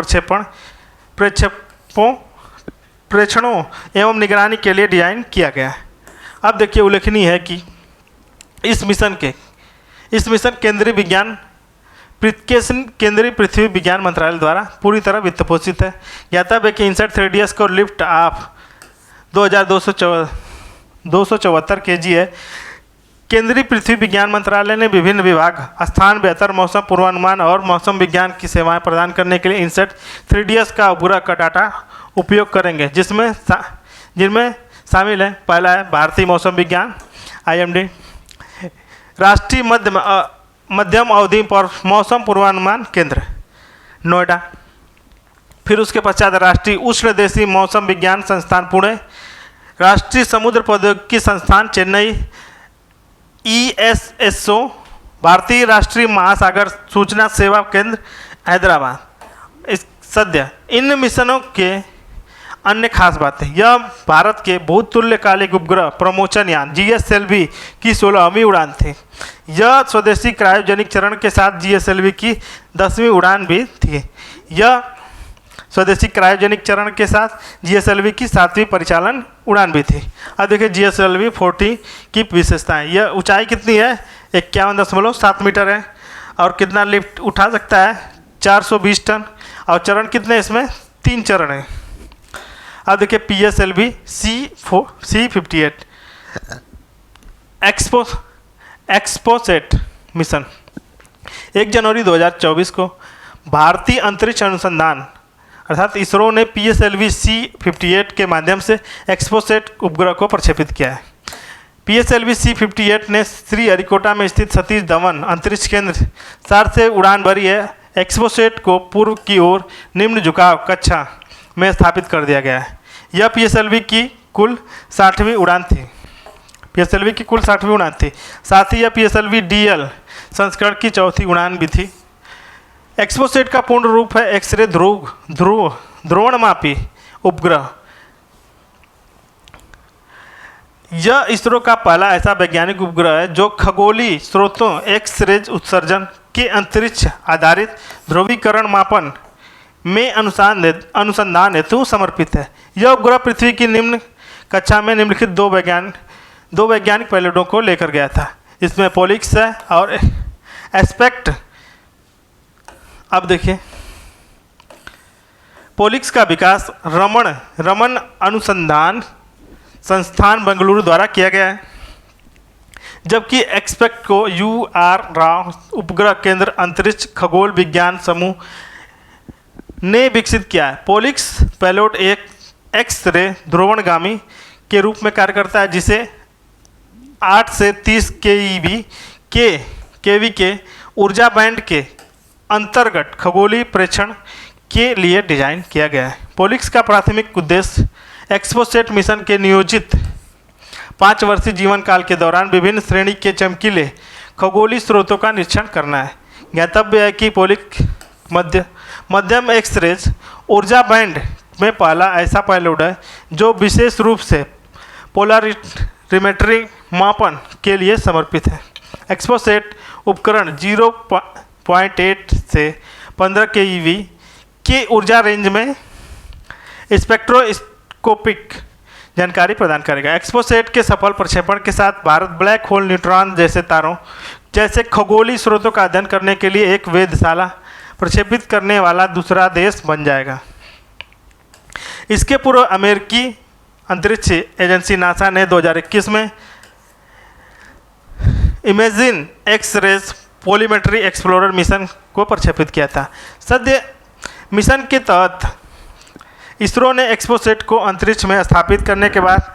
प्रेक्षणों एवं निगरानी के लिए डिजाइन किया गया है। अब देखिए, उल्लेखनीय है कि इस मिशन केंद्रीय पृथ्वी विज्ञान मंत्रालय द्वारा पूरी तरह वित्त पोषित है। ज्ञातव्य है कि इनसैट 3DS को लिफ्ट ऑफ 2274 kg है। केंद्रीय पृथ्वी विज्ञान मंत्रालय ने विभिन्न विभाग स्थान बेहतर मौसम पूर्वानुमान और मौसम विज्ञान की सेवाएं प्रदान करने के लिए इनसैट 3DS का उपग्रह का डाटा उपयोग करेंगे, जिनमें शामिल है। पहला है भारतीय मौसम विज्ञान IMD, राष्ट्रीय मध्यम अवधि पर मौसम पूर्वानुमान केंद्र नोएडा, फिर उसके पश्चात राष्ट्रीय उष्णदेशीय मौसम विज्ञान संस्थान पुणे, राष्ट्रीय समुद्र प्रौद्योगिकी संस्थान चेन्नई, ESSO भारतीय राष्ट्रीय महासागर सूचना सेवा केंद्र हैदराबाद। सद्य इन मिशनों के अन्य खास बातें, यह भारत के बहुतुल्यकालिक उपग्रह प्रमोचन यान GSLV की 16वीं उड़ान थी। यह स्वदेशी क्रायोजेनिक चरण के साथ GSLV की 10वीं उड़ान भी थी। यह स्वदेशी क्रायोजेनिक चरण के साथ GSLV की 7वीं परिचालन उड़ान भी थी। अब देखिए GSLV-40 की विशेषताएं। यह ऊंचाई कितनी है? 51.7 मीटर है। और कितना लिफ्ट उठा सकता है? 420 टन। और चरण कितने इसमें? 3 चरण हैं। अब देखिए PSLV C-58 एक्सपोसेट मिशन 1 जनवरी 2024 को भारतीय अंतरिक्ष अनुसंधान अर्थात इसरो ने PSLV C-58 के माध्यम से एक्सपोसेट उपग्रह को प्रक्षेपित किया है। PSLV C-58 ने श्रीहरिकोटा में स्थित सतीश धवन अंतरिक्ष केंद्र सार से उड़ान भरी है। एक्सपोसेट को पूर्व की ओर निम्न झुकाव कक्षा में स्थापित कर दिया गया है। यह PSLV की कुल 60वीं उड़ान थी। साथ ही यह PSLV DL संस्करण की 4थी उड़ान भी थी। एक्सपोसेट का पूर्ण रूप है एक्सरे ध्रुवणमापी उपग्रह। यह इसरो का पहला ऐसा वैज्ञानिक उपग्रह है जो खगोलीय स्रोतों एक्स-रेज उत्सर्जन के अंतरिक्ष आधारित ध्रुवीकरण मापन में अनुसंधान हेतु समर्पित है। यह उपग्रह पृथ्वी की निम्न कक्षा में निम्नलिखित दो वैज्ञानिक पेलोडों को लेकर गया था। इसमें पोलिक्स है और एस्पेक्ट। अब देखिए, पोलिक्स का विकास रमन अनुसंधान संस्थान बेंगलुरु द्वारा किया गया है, जबकि एक्सपेक्ट को UR राव उपग्रह केंद्र अंतरिक्ष खगोल विज्ञान समूह ने विकसित किया है। पोलिक्स पेलोड एक एक्स-रे ध्रुवणगामी के रूप में कार्य करता है, जिसे 8 से 30 केवी के ऊर्जा बैंड के अंतर्गत खगोलीय प्रेक्षण के लिए डिजाइन किया गया है। पोलिक्स का प्राथमिक उद्देश्य एक्सपोसेट मिशन के नियोजित 5 वर्षीय जीवन काल के दौरान विभिन्न श्रेणी के चमकीले खगोलीय स्रोतों का निरीक्षण करना है। ज्ञातव्य है कि पोलिक्स मध्यम एक्स-रेज ऊर्जा बैंड में पहला ऐसा पेलोड है जो विशेष रूप से पोलरिमेट्री मापन के लिए समर्पित है। एक्सपोसेट उपकरण 0.8 से 15 केवी के ऊर्जा रेंज में स्पेक्ट्रोस्कोपिक जानकारी प्रदान करेगा। एक्सपोसेट के सफल प्रक्षेपण के साथ भारत ब्लैक होल, न्यूट्रॉन जैसे तारों जैसे खगोलीय स्रोतों का अध्ययन करने के लिए एक वेधशाला प्रक्षेपित करने वाला दूसरा देश बन जाएगा। इसके पूर्व अमेरिकी अंतरिक्ष एजेंसी नासा ने 2021 में इमेजिन एक्स-रेज पोलीमेट्री एक्सप्लोरर मिशन को प्रक्षेपित किया था। सद्य मिशन के तहत इसरो ने एक्सपोसेट को अंतरिक्ष में स्थापित करने के बाद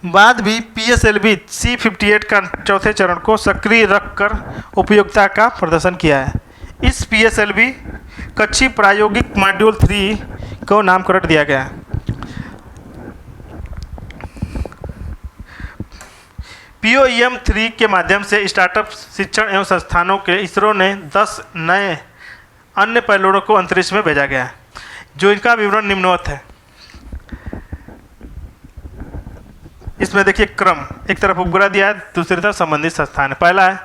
बाद भी PSLV C58 का चौथे चरण को सक्रिय रखकर उपयोगिता का प्रदर्शन किया है। इस PSLV कक्षी प्रायोगिक मॉड्यूल 3 को नामकरण दिया गया है। POEM 3 के माध्यम से स्टार्टअप शिक्षण एवं संस्थानों के इसरो ने 10 नए अन्य पेलोडों को अंतरिक्ष में भेजा गया है, जो इनका विवरण निम्नवत है। इसमें देखिए क्रम, एक तरफ उपग्रह दिया है, दूसरी तरफ संबंधित संस्थान है। पहला है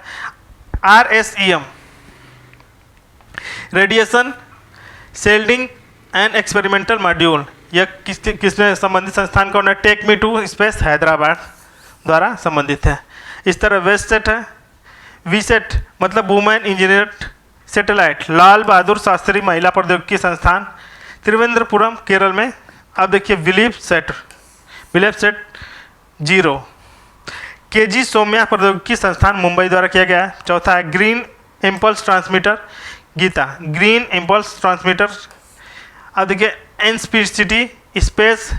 RSEM, radiation shielding and experimental module. यह किसने संबंधित संस्थान का take me to space Hyderabad द्वारा संबंधित है। इस तरह वेस्टसेट है, वीसेट मतलब women engineer satellite, Lal Bahadur Shastri महिला प्रौद्योगिकी संस्थान त्रिवेंद्रपुरम केरल में। अब देखिए विलीप सेट 0, KG सौम्या प्रौद्योगिकी संस्थान मुंबई द्वारा किया गया है। चौथा है green impulse transmitter GITA, green impulse transmitter. अब देखिए InSpecity space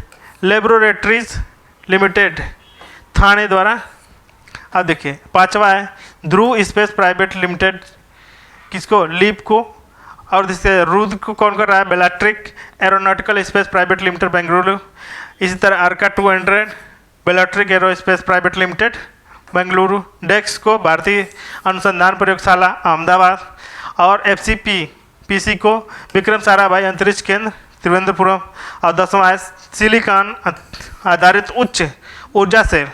laboratories limited Thane द्वारा। अब देखिए पांचवा है ध्रुव स्पेस प्राइवेट लिमिटेड, किसको, लीप को। और जिससे रुद्र को कौन कर रहा है, Bellatrix aeronautical space private limited Bengaluru. इसी तरह Arka 200 Bellatrix aerospace private limited Bengaluru. DEX को भारतीय अनुसंधान प्रयोगशाला अहमदाबाद। और FCPC को विक्रम साराभाई अंतरिक्ष केंद्र त्रिवेंद्रपुरम। और 10वां है सिलिकॉन आधारित उच्च ऊर्जा सेल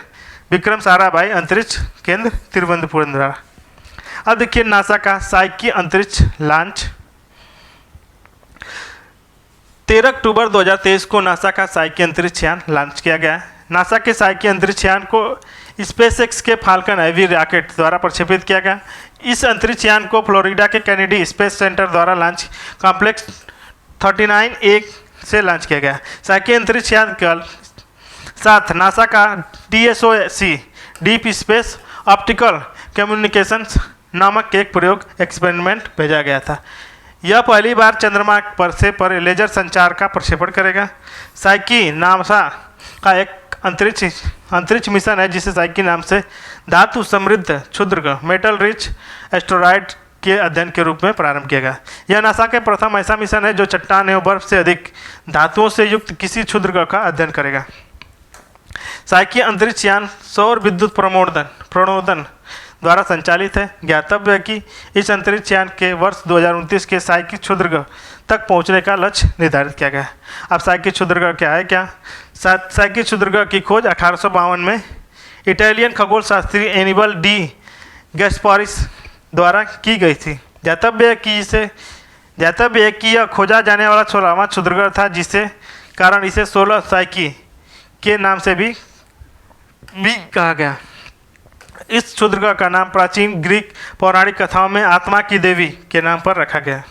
विक्रम साराभाई अंतरिक्ष केंद्र त्रिवेंद्रपुरम द्वारा। अब देखिए नासा का साइकी अंतरिक्ष लॉन्च। 13 अक्टूबर 2023 को नासा का साइकी अंतरिक्ष यान लॉन्च किया गया है। नासा के साइकी अंतरिक्ष यान को स्पेसएक्स के फाल्कन हैवी रॉकेट द्वारा प्रक्षेपित किया गया। इस अंतरिक्ष यान को फ्लोरिडा के कैनेडी स्पेस सेंटर द्वारा लॉन्च कॉम्प्लेक्स 39A से लॉन्च किया गया। साइकी अंतरिक्ष यान के साथ नासा का DSOC deep space optical communications नामक एक प्रयोग एक्सपेरिमेंट भेजा गया था। यह पहली बार चंद्रमा पर लेजर संचार का प्रक्षेपण करेगा। साइकी नासा का एक अंतरिक्ष मिशन है जिसे साइकी नाम से धातु समृद्ध क्षुद्र मेटल रिच एस्टेरॉयड के अध्ययन के रूप में प्रारंभ किया गया। यह नासा के प्रथम ऐसा मिशन है जो चट्टान एवं बर्फ से अधिक धातुओं से युक्त किसी क्षुद्र ग्रह का अध्ययन करेगा। साइकी अंतरिक्ष यान सौर विद्युत प्रणोदन द्वारा संचालित है। ज्ञातव्य है कि इस अंतरिक्ष यान के वर्ष 2029 के साइकी क्षुद्रग्रह तक पहुंचने का लक्ष्य निर्धारित किया गया है। अब साइकी क्षुद्रग्रह क्या है? साइकी क्षुद्रग्रह की खोज 1852 में इटालियन खगोल शास्त्री एनिबल डी गैस्पारिस द्वारा की गई थी। ज्ञातव्य है कि यह खोजा जाने वाला 16वां क्षुद्रग्रह था, जिससे कारण इसे 16 साइकी के नाम से भी कहा गया। इस क्षुद्रग्रह का नाम प्राचीन ग्रीक पौराणिक कथाओं में आत्मा की देवी के नाम पर रखा गया।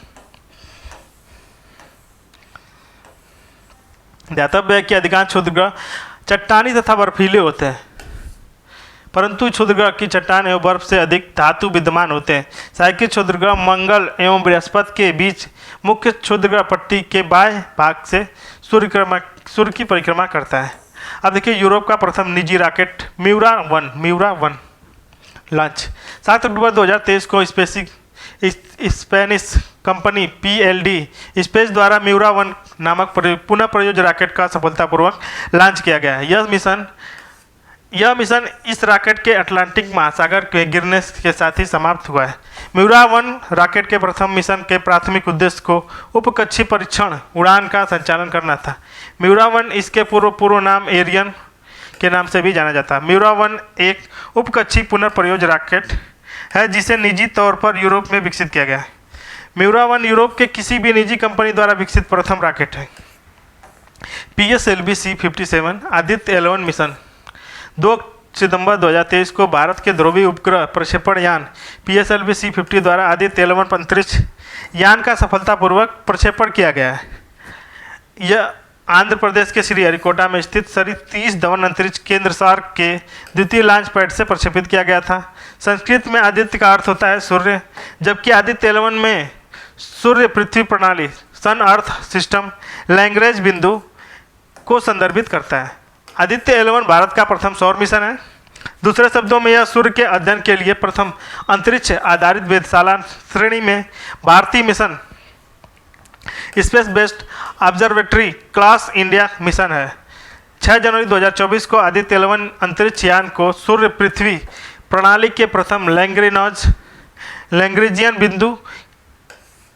ज्ञातव्य है कि अधिकांश क्षुद्रग्रह चट्टानी तथा बर्फीले होते हैं, परंतु क्षुद्रग्रह की चट्टान एवं बर्फ से अधिक धातु विद्यमान होते हैं। साइकी क्षुद्रग्रह मंगल एवं बृहस्पति के बीच मुख्य क्षुद्रग्रह पट्टी के बाएं भाग से सूर्य की परिक्रमा करता है। अब देखिए यूरोप का प्रथम निजी रॉकेट म्यूरा वन लॉन्च 7 अक्टूबर 2023 को स्पेनिश कंपनी PLD स्पेस द्वारा म्यूरा वन नामक पुनः प्रयोज्य रॉकेट का सफलतापूर्वक लॉन्च किया गया है। यह मिशन इस रॉकेट के अटलांटिक महासागर के गिरने के साथ ही समाप्त हुआ है। म्यूरा वन रॉकेट के प्रथम मिशन के प्राथमिक उद्देश्य को उपकक्षी परीक्षण उड़ान का संचालन करना था। म्यूरा वन इसके पूर्व नाम एरियन के नाम से भी जाना जाता है। म्यूरा वन एक उपकक्षी पुनर्प्रयोज्य रॉकेट है जिसे निजी तौर पर यूरोप में विकसित किया गया है। म्यूरा वन यूरोप के किसी भी निजी कंपनी द्वारा विकसित प्रथम रॉकेट है। PSLV C57 Aditya L1 mission 2 सितंबर 2023 को भारत के ध्रुवीय उपग्रह प्रक्षेपण यान PSLV C50 द्वारा आदित्य L1 अंतरिक्ष यान का सफलतापूर्वक प्रक्षेपण किया गया है। यह आंध्र प्रदेश के श्रीहरिकोटा में स्थित सतीश धवन अंतरिक्ष केंद्र सार्क के द्वितीय लॉन्च पैड से प्रक्षेपित किया गया था। संस्कृत में आदित्य का अर्थ होता है सूर्य, जबकि आदित्य L1 में सूर्य पृथ्वी प्रणाली सन अर्थ सिस्टम लैंग्वेज बिंदु को संदर्भित करता है। आदित्य 11 भारत का प्रथम सौर मिशन है। दूसरे शब्दों में यह सूर्य के अध्ययन के लिए प्रथम अंतरिक्ष आधारित वेधशाला श्रेणी में भारतीय mission space based observatory Claas India mission है। 6 जनवरी 2024 को आदित्य 11 अंतरिक्ष यान को सूर्य पृथ्वी प्रणाली के प्रथम लैग्रेंजियन बिंदु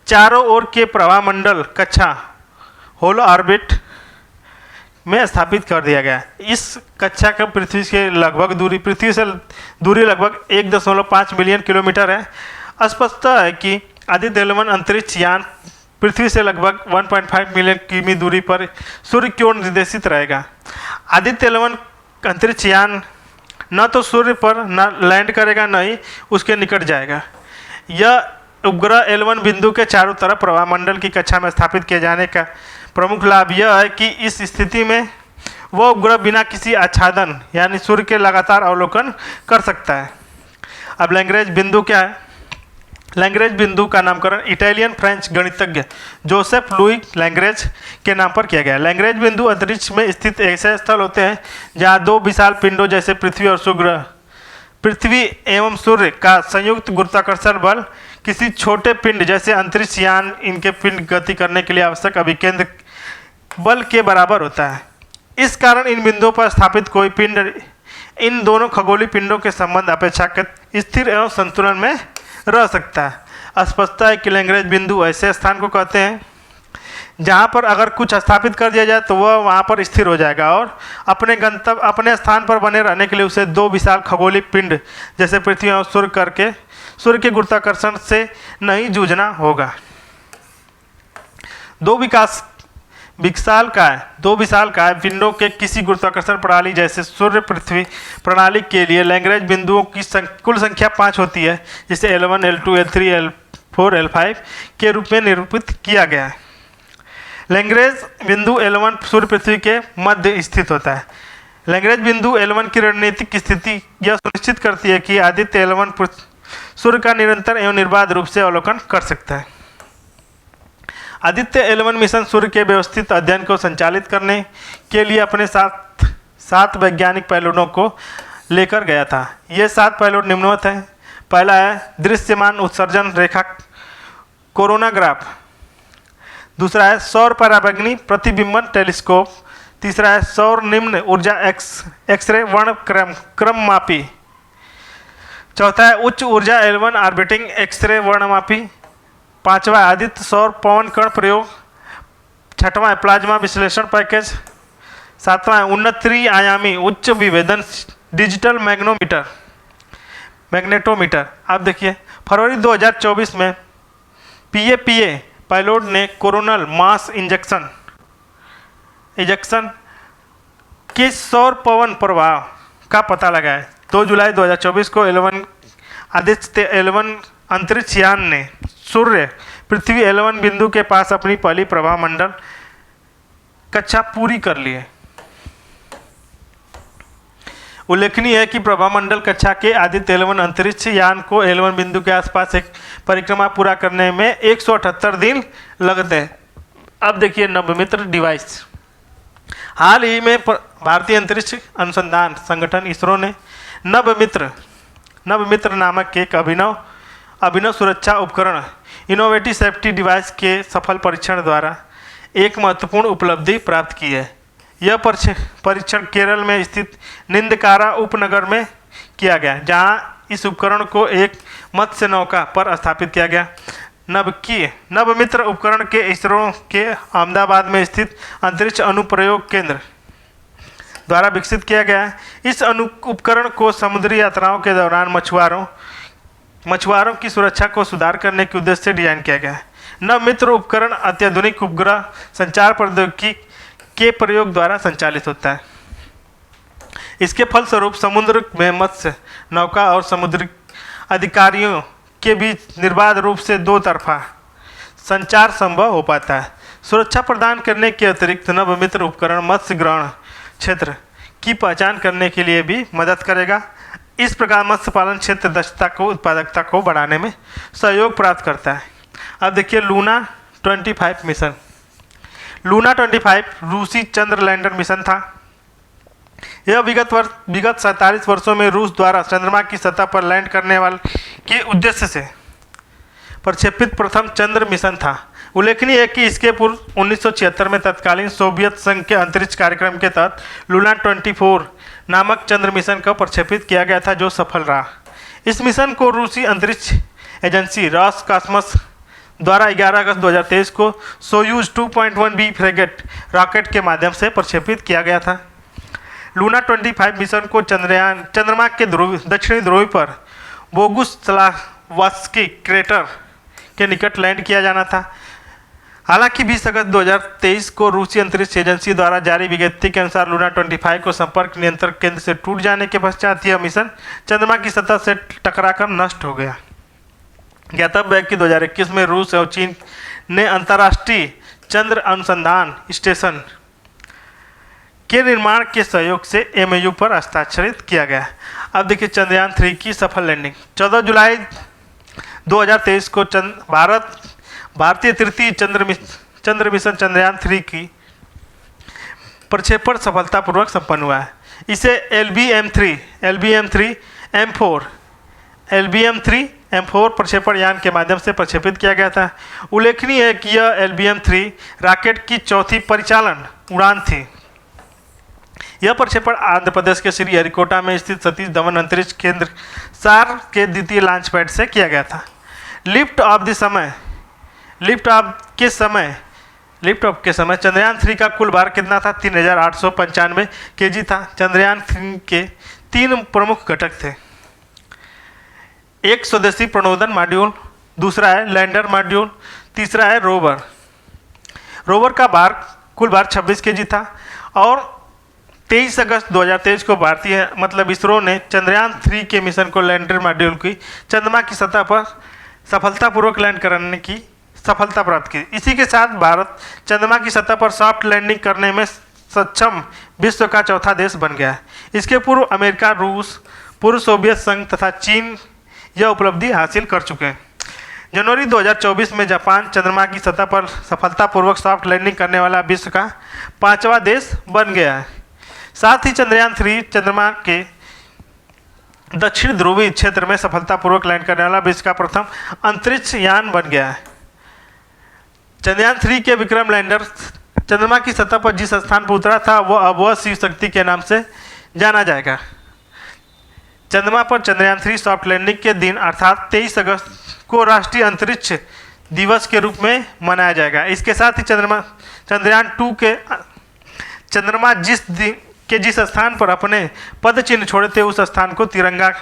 चारों ओर के प्रभामंडल कक्षा होलो ऑर्बिट में स्थापित कर दिया गया। इस कक्षा का पृथ्वी से लगभग दूरी लगभग 1.5 मिलियन किलोमीटर है। स्पष्ट है कि आदित्य 11 अंतरिक्ष यान पृथ्वी से लगभग 1.5 मिलियन किमी दूरी पर सूर्य की ओर निर्देशित रहेगा। आदित्य 11 अंतरिक्ष यान न तो सूर्य पर न लैंड करेगा, न ही उसके निकट जाएगा। यह उपग्रह L1 बिंदु के चारों तरफ प्रभामंडल की कक्षा में स्थापित किए जाने का प्रमुख लाभ यह है कि इस स्थिति में वह उपग्रह बिना किसी आच्छादन यानी सूर्य के लगातार अवलोकन कर सकता है। अब लैग्रेंज बिंदु क्या है? लैग्रेंज बिंदु का नामकरण इटालियन फ्रेंच गणितज्ञ जोसेफ लुई लैग्रेंज के नाम पर किया गया। लैग्रेंज बिंदु अंतरिक्ष में स्थित ऐसे स्थल होते हैं जहां दो विशाल पिंडों जैसे पृथ्वी एवं सूर्य का संयुक्त गुरुत्वाकर्षण बल किसी छोटे पिंड जैसे अंतरिक्ष यान इनके पिंड गति करने के लिए आवश्यक अभिकेंद्र बल के बराबर होता है। इस कारण इन बिंदुओं पर स्थापित कोई पिंड इन दोनों खगोलीय पिंडों के संबंध अपेक्षाकृत स्थिर एवं संतुलन में रह सकता है। स्पष्ट है कि लैग्रेंज बिंदु ऐसे स्थान को कहते हैं जहां पर अगर कुछ स्थापित कर दिया जाए तो वह वहां पर स्थिर हो जाएगा और अपने स्थान पर बने रहने के लिए उसे दो विशाल खगोलीय पिंड जैसे पृथ्वी और सूर्य के गुरुत्वाकर्षण से नहीं जूझना होगा। दो विशालकाय पिंडों के किसी गुरुत्वाकर्षण प्रणाली जैसे सूर्य पृथ्वी प्रणाली के लिए लैग्रेंज बिंदुओं की कुल संख्या 5 होती है, जिसे L1, L2, L3, L4, L5 के रूप में निरूपित किया गया है। लैग्रेंज बिंदु L1 सूर्य पृथ्वी के मध्य स्थित होता है। लैग्रेंज बिंदु L1 की रणनीतिक स्थिति यह सुनिश्चित करती है कि आदित्य L1 सूर्य का निरंतर एवं निर्बाध रूप से अवलोकन कर सकता है। आदित्य L1 मिशन सूर्य के व्यवस्थित अध्ययन को संचालित करने के लिए अपने सात वैज्ञानिक पैलोडों को लेकर गया था। ये 7 पैलोड निम्नवत हैं। पहला है दृश्यमान उत्सर्जन रेखा कोरोनाग्राफ। दूसरा है सौर पराबैंगनी प्रतिबिंबन टेलीस्कोप। तीसरा है सौर निम्न ऊर्जा एक्सरे वर्ण क्रममापी। चौथा है उच्च ऊर्जा L1 ऑर्बिटिंग एक्सरे वर्णमापी। पांचवा आदित्य सौर पवन कण प्रयोग। छठवां है प्लाज्मा विश्लेषण पैकेज। सातवां है उन्नत त्रि-आयामी उच्च विभेदन डिजिटल मैग्नेटोमीटर। आप देखिए फरवरी 2024 में PAPA पायलट ने कोरोनल मास इंजेक्शन के सौर पवन प्रभाव का पता लगाया। 2 जुलाई 2024 को आदित्य L1 अंतरिक्ष यान ने सूर्य पृथ्वी L1 बिंदु के पास अपनी पहली प्रभामंडल कक्षा पूरी कर ली है। उल्लेखनीय है कि प्रभामंडल कक्षा के आदित्य L1 अंतरिक्ष यान को L1 बिंदु के आसपास एक परिक्रमा पूरा करने में 178 दिन लगते हैं। अब देखिए नवमित्र डिवाइस। हाल ही में भारतीय अंतरिक्ष अनुसंधान संगठन इसरो ने नवमित्र नामक एक अभिनव सुरक्षा उपकरण इनोवेटिव सेफ्टी डिवाइस के सफल परीक्षण द्वारा एक महत्वपूर्ण उपलब्धि प्राप्त की है। यह परीक्षण केरल में स्थित निंदकारा उपनगर में किया गया, जहां इस उपकरण को एक मत्स्य नौका पर स्थापित किया गया। नवमित्र उपकरण के इसरो के अहमदाबाद में स्थित अंतरिक्ष अनुप्रयोग केंद्र द्वारा विकसित किया गया है। इस उपकरण को समुद्री यात्राओं के दौरान मछुआरों की सुरक्षा को सुधार करने के उद्देश्य से डिजाइन किया गया है। नवमित्र उपकरण अत्याधुनिक उपग्रह संचार प्रौद्योगिकी के प्रयोग द्वारा संचालित होता है। इसके फलस्वरूप समुद्र में मत्स्य नौका और समुद्री अधिकारियों के बीच निर्बाध रूप से दो तरफा संचार संभव हो पाता है। सुरक्षा प्रदान करने के अतिरिक्त नवमित्र उपकरण मत्स्य ग्रहण क्षेत्र की पहचान करने के लिए भी मदद करेगा। इस प्रकार मत्स्य पालन क्षेत्र दक्षता को उत्पादकता को बढ़ाने में सहयोग प्राप्त करता है। अब देखिए लूना 25 मिशन। लूना 25 रूसी चंद्र लैंडर मिशन था। यह विगत 47 वर्षों में रूस द्वारा चंद्रमा की सतह पर लैंड करने वाले के उद्देश्य से प्रक्षेपित प्रथम चंद्र मिशन था। उल्लेखनीय है कि इसके पूर्व 1976 में तत्कालीन सोवियत संघ के अंतरिक्ष कार्यक्रम के तहत लूना 24 नामक चंद्र मिशन को प्रक्षेपित किया गया था, जो सफल रहा। इस मिशन को रूसी अंतरिक्ष एजेंसी रॉसकॉस्मोस द्वारा 11 अगस्त 2023 को सोयूज 2.1B फ्रेगेट रॉकेट के माध्यम से प्रक्षेपित किया गया था। लूना 25 मिशन को चंद्रमा के दक्षिणी ध्रुव पर बोगुस्लावस्की क्रेटर के निकट लैंड किया जाना था। हालांकि 20 अगस्त 2023 को रूसी अंतरिक्ष एजेंसी द्वारा जारी विज्ञप्ति के अनुसार लूना 25 को संपर्क नियंत्रण केंद्र से टूट जाने के पश्चात यह मिशन चंद्रमा की सतह से टकराकर नष्ट हो गया। ज्ञातव्य है कि 2021 में रूस और चीन ने अंतर्राष्ट्रीय चंद्र अनुसंधान स्टेशन के निर्माण के सहयोग से MOU पर हस्ताक्षरित किया गया। अब देखिए चंद्रयान 3 की सफल लैंडिंग। 14 जुलाई 2023 को भारतीय तृतीय चंद्र मिशन चंद्रयान 3 की प्रक्षेपण सफलतापूर्वक संपन्न हुआ है। इसे LBM-3M4 प्रक्षेपण यान के माध्यम से प्रक्षेपित किया गया था। उल्लेखनीय है कि यह LBM-3 रॉकेट की चौथी परिचालन उड़ान थी। यह प्रक्षेपण आंध्र प्रदेश के श्रीहरिकोटा में स्थित सतीश धवन अंतरिक्ष केंद्र सार के द्वितीय लॉन्च पैड से किया गया था। लिफ्ट ऑफ के समय चंद्रयान 3 का कुल भार कितना था? 3895 kg था। चंद्रयान 3 के 3 प्रमुख घटक थे। एक स्वदेशी प्रणोदन मॉड्यूल, दूसरा है लैंडर मॉड्यूल, तीसरा है रोवर। रोवर का कुल भार 26 kg था और 23 अगस्त 2023 को इसरो ने चंद्रयान 3 के मिशन को लैंडर मॉड्यूल की चंद्रमा की सतह पर सफलतापूर्वक लैंड कराने की सफलता प्राप्त की। इसी के साथ भारत चंद्रमा की सतह पर सॉफ्ट लैंडिंग करने में सक्षम विश्व का चौथा देश बन गया है। इसके पूर्व अमेरिका, रूस, पूर्व सोवियत संघ तथा चीन यह उपलब्धि हासिल कर चुके हैं। जनवरी 2024 में जापान चंद्रमा की सतह पर सफलतापूर्वक सॉफ्ट लैंडिंग करने वाला विश्व का 5वां देश बन गया है। साथ ही चंद्रयान 3 चंद्रमा के दक्षिण ध्रुवीय क्षेत्र में सफलतापूर्वक लैंड करने वाला विश्व का प्रथम अंतरिक्ष यान बन गया है। चंद्रयान 3 के विक्रम लैंडर चंद्रमा की सतह पर जिस स्थान पर उतरा था वह शिव शक्ति के नाम से जाना जाएगा। चंद्रमा पर चंद्रयान 3 सॉफ्ट लैंडिंग के दिन अर्थात 23 अगस्त को राष्ट्रीय अंतरिक्ष दिवस के रूप में मनाया जाएगा। इसके साथ ही चंद्रयान 2 के चंद्रमा जिस स्थान पर अपने पद चिन्ह छोड़े थे उस स्थान को तिरंगा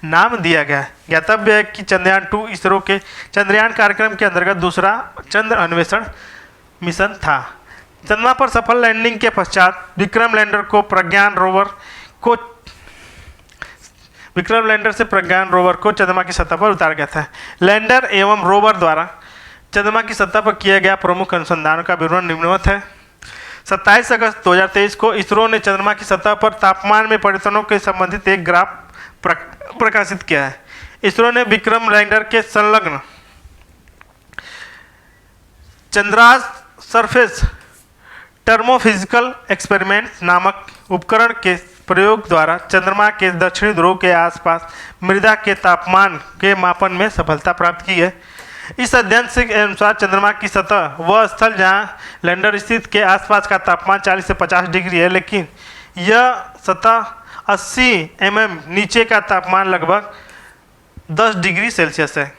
नाम दिया गया। ज्ञातव्य है कि चंद्रयान 2 इसरो के चंद्रयान कार्यक्रम के अंतर्गत दूसरा चंद्र अन्वेषण मिशन था। चंद्रमा पर सफल लैंडिंग के पश्चात विक्रम लैंडर से प्रज्ञान रोवर को चंद्रमा की सतह पर उतारा गया था। लैंडर एवं रोवर द्वारा चंद्रमा की सतह पर किए गया प्रमुख अनुसंधानों का विवरण निम्नवत है। 27 अगस्त 2023 को इसरो ने चंद्रमा की सतह पर तापमान में परिवर्तनों के संबंधित एक ग्राफ प्रकाशित किया है। इसरो ने विक्रम लैंडर के संलग्न चंद्रास सरफेस टर्मोफिजिकल एक्सपेरिमेंट नामक उपकरण के प्रयोग द्वारा चंद्रमा के दक्षिणी ध्रुव के आसपास मृदा के तापमान के मापन में सफलता प्राप्त की है। इस अध्ययन के अनुसार चंद्रमा की सतह वह स्थल जहां लैंडर स्थित के आसपास का तापमान 40 से 50 डिग्री है, लेकिन यह सतह 80 नीचे का तापमान लगभग 10 डिग्री सेल्सियस है,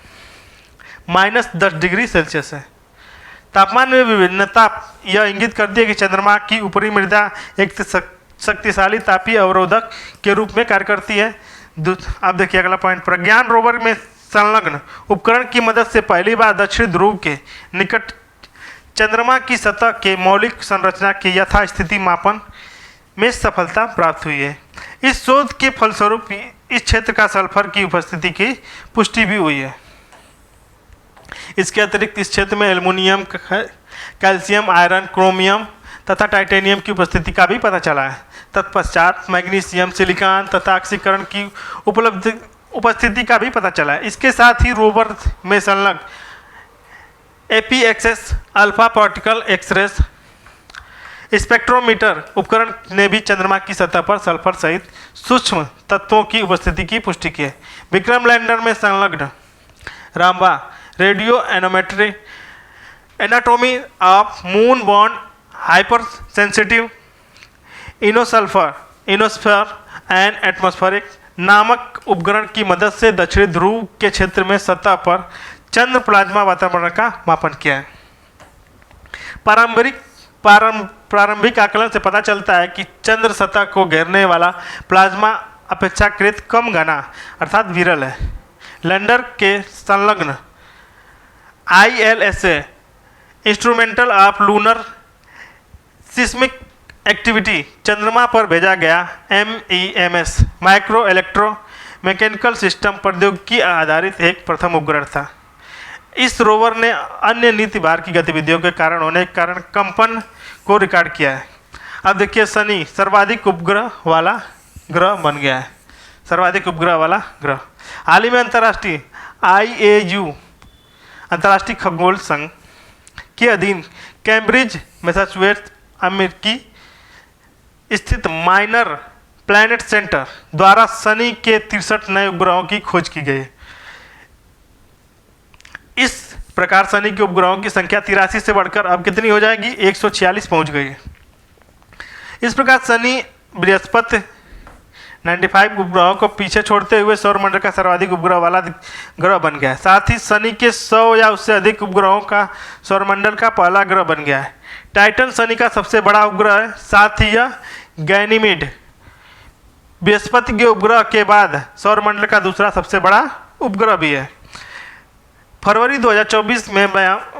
-10 डिग्री सेल्सियस है। तापमान में विभिन्नता यह इंगित करती है कि चंद्रमा की ऊपरी मृदा एक शक्तिशाली तापीय अवरोधक के रूप में कार्य करती है। अब देखिए अगला पॉइंट, प्रज्ञान रोवर में संलग्न उपकरण की मदद से पहली बार दक्षिण ध्रुव के निकट चंद्रमा की सतह के मौलिक संरचना के यथास्थिति मापन में सफलता प्राप्त हुई है। इस शोध के फलस्वरूप इस क्षेत्र का सल्फर की उपस्थिति की पुष्टि भी हुई है। इसके अतिरिक्त इस क्षेत्र में एल्युमिनियम, कैल्शियम, आयरन, क्रोमियम तथा टाइटेनियम की उपस्थिति का भी पता चला है। तत्पश्चात मैग्नीशियम, सिलिकॉन तथा ऑक्सीकरण की उपस्थिति का भी पता चला है। इसके साथ ही रोवर में संलग्न APXS alpha particle X-rays spectrometer उपकरण ने भी चंद्रमा की सतह पर सल्फर सहित सूक्ष्म तत्वों की उपस्थिति की पुष्टि की है। विक्रम लैंडर में संलग्न RAMBHA radio anatomy of moon बॉर्न hyper sensitive ionosphere and atmospheric नामक उपकरण की मदद से दक्षिणी ध्रुव के क्षेत्र में सतह पर चंद्र प्लाज्मा वातावरण का मापन किया है। प्रारंभिक आकलन से पता चलता है कि चंद्र सतह को घेरने वाला प्लाज्मा अपेक्षाकृत कम घना अर्थात विरल है। लैंडर के संलग्न ILSA instrumental of lunar seismic activity चंद्रमा पर भेजा गया MEMS micro electro mechanical system प्रौद्योगिकी आधारित एक प्रथम उपग्रह था। इस रोवर ने अन्य नीति भार की गतिविधियों के कारण होने के कारण कंपन को रिकॉर्ड किया है। अब देखिए शनि सर्वाधिक उपग्रह वाला ग्रह बन गया है, सर्वाधिक उपग्रह वाला ग्रह। हाल ही में अंतर्राष्ट्रीय IAU अंतर्राष्ट्रीय खगोल संघ के अधीन कैम्ब्रिज मैसाचुसेट्स अमेरिकी स्थित माइनर प्लैनेट सेंटर द्वारा शनि के 63 नए उपग्रहों की खोज की गई। इस प्रकार शनि के उपग्रहों की संख्या 83 से बढ़कर अब कितनी हो जाएगी, 146 पहुंच गई है। इस प्रकार शनि बृहस्पति 95 उपग्रहों को पीछे छोड़ते हुए सौरमंडल का सर्वाधिक उपग्रह वाला ग्रह बन गया है। साथ ही शनि के 100 या उससे अधिक उपग्रहों का सौरमंडल का पहला ग्रह बन गया है। टाइटन शनि का सबसे बड़ा उपग्रह है। साथ ही यह गैनीमेड बृहस्पति के उपग्रह के बाद सौरमंडल का दूसरा सबसे बड़ा उपग्रह भी है। फरवरी 2024 में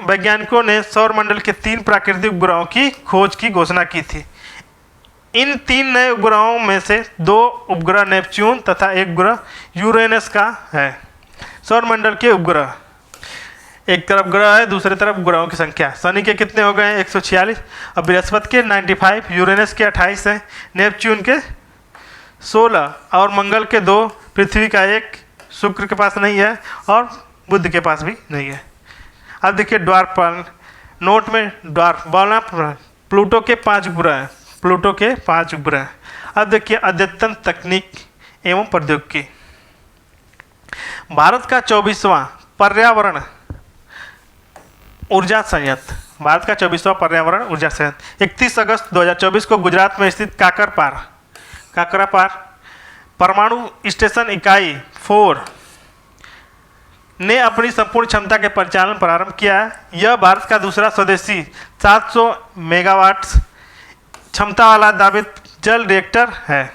वैज्ञानिकों ने सौरमंडल के 3 प्राकृतिक उपग्रहों की खोज की घोषणा की थी। इन 3 नए उपग्रहों में से 2 उपग्रह नेपच्यून तथा एक उपग्रह यूरेनस का है। सौरमंडल के उपग्रह, एक तरफ ग्रह है, दूसरी तरफ उपग्रहों की संख्या। शनि के कितने हो गए हैं, 146, और बृहस्पति के 95, यूरेनस के 28 है, नेपच्यून के 16 और मंगल के 2, पृथ्वी का 1, शुक्र के पास नहीं है और बुध के पास भी नहीं है। अब देखिए ड्वार्फ नोट में ड्वार्फ बोलना, प्लूटो के 5 उपग्रह हैं, प्लूटो के 5 उपग्रह हैं। अब देखिए अद्यतन तकनीक एवं प्रौद्योगिकी। भारत का 24वां पर्यावरण ऊर्जा संयंत्र, भारत का 24वां पर्यावरण ऊर्जा संयंत्र 31 अगस्त 2024 को गुजरात में स्थित काकरापार परमाणु स्टेशन इकाई 4 ने अपनी संपूर्ण क्षमता के परिचालन प्रारंभ किया है। यह भारत का दूसरा स्वदेशी 700 मेगावाट क्षमता वाला दाबित जल रिएक्टर है।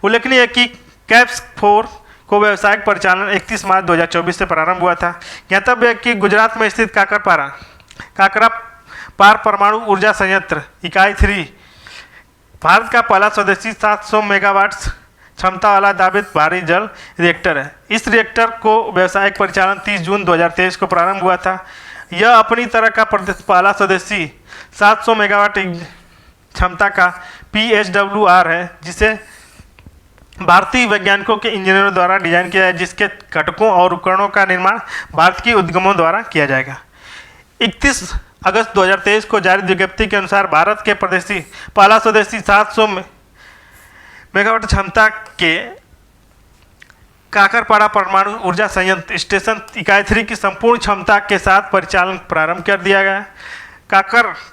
उल्लेखनीय है कि कैप्स 4 को व्यावसायिक परिचालन 31 मार्च 2024 से प्रारंभ हुआ था। ज्ञातव्य है कि गुजरात में स्थित काकरापार परमाणु ऊर्जा संयंत्र इकाई 3 भारत का पहला स्वदेशी 700 मेगावाट क्षमता वाला दाबित भारी जल रिएक्टर है। इस रिएक्टर को व्यावसायिक परिचालन 30 जून 2023 को प्रारंभ हुआ था। यह अपनी तरह का पहला स्वदेशी 700 मेगावाट क्षमता का PHWR है, जिसे भारतीय वैज्ञानिकों के इंजीनियरों द्वारा डिजाइन किया है, जिसके घटकों और उपकरणों का निर्माण भारत की उद्यमों द्वारा किया जाएगा। 31 अगस्त 2023 को जारी विज्ञप्ति के अनुसार भारत के प्रदेशी पहला स्वदेशी 700 मेगावाट क्षमता के काकरपाड़ा परमाणु ऊर्जा संयंत्र स्टेशन इकाई 3 की संपूर्ण क्षमता के साथ परिचालन प्रारंभ कर दिया गया है।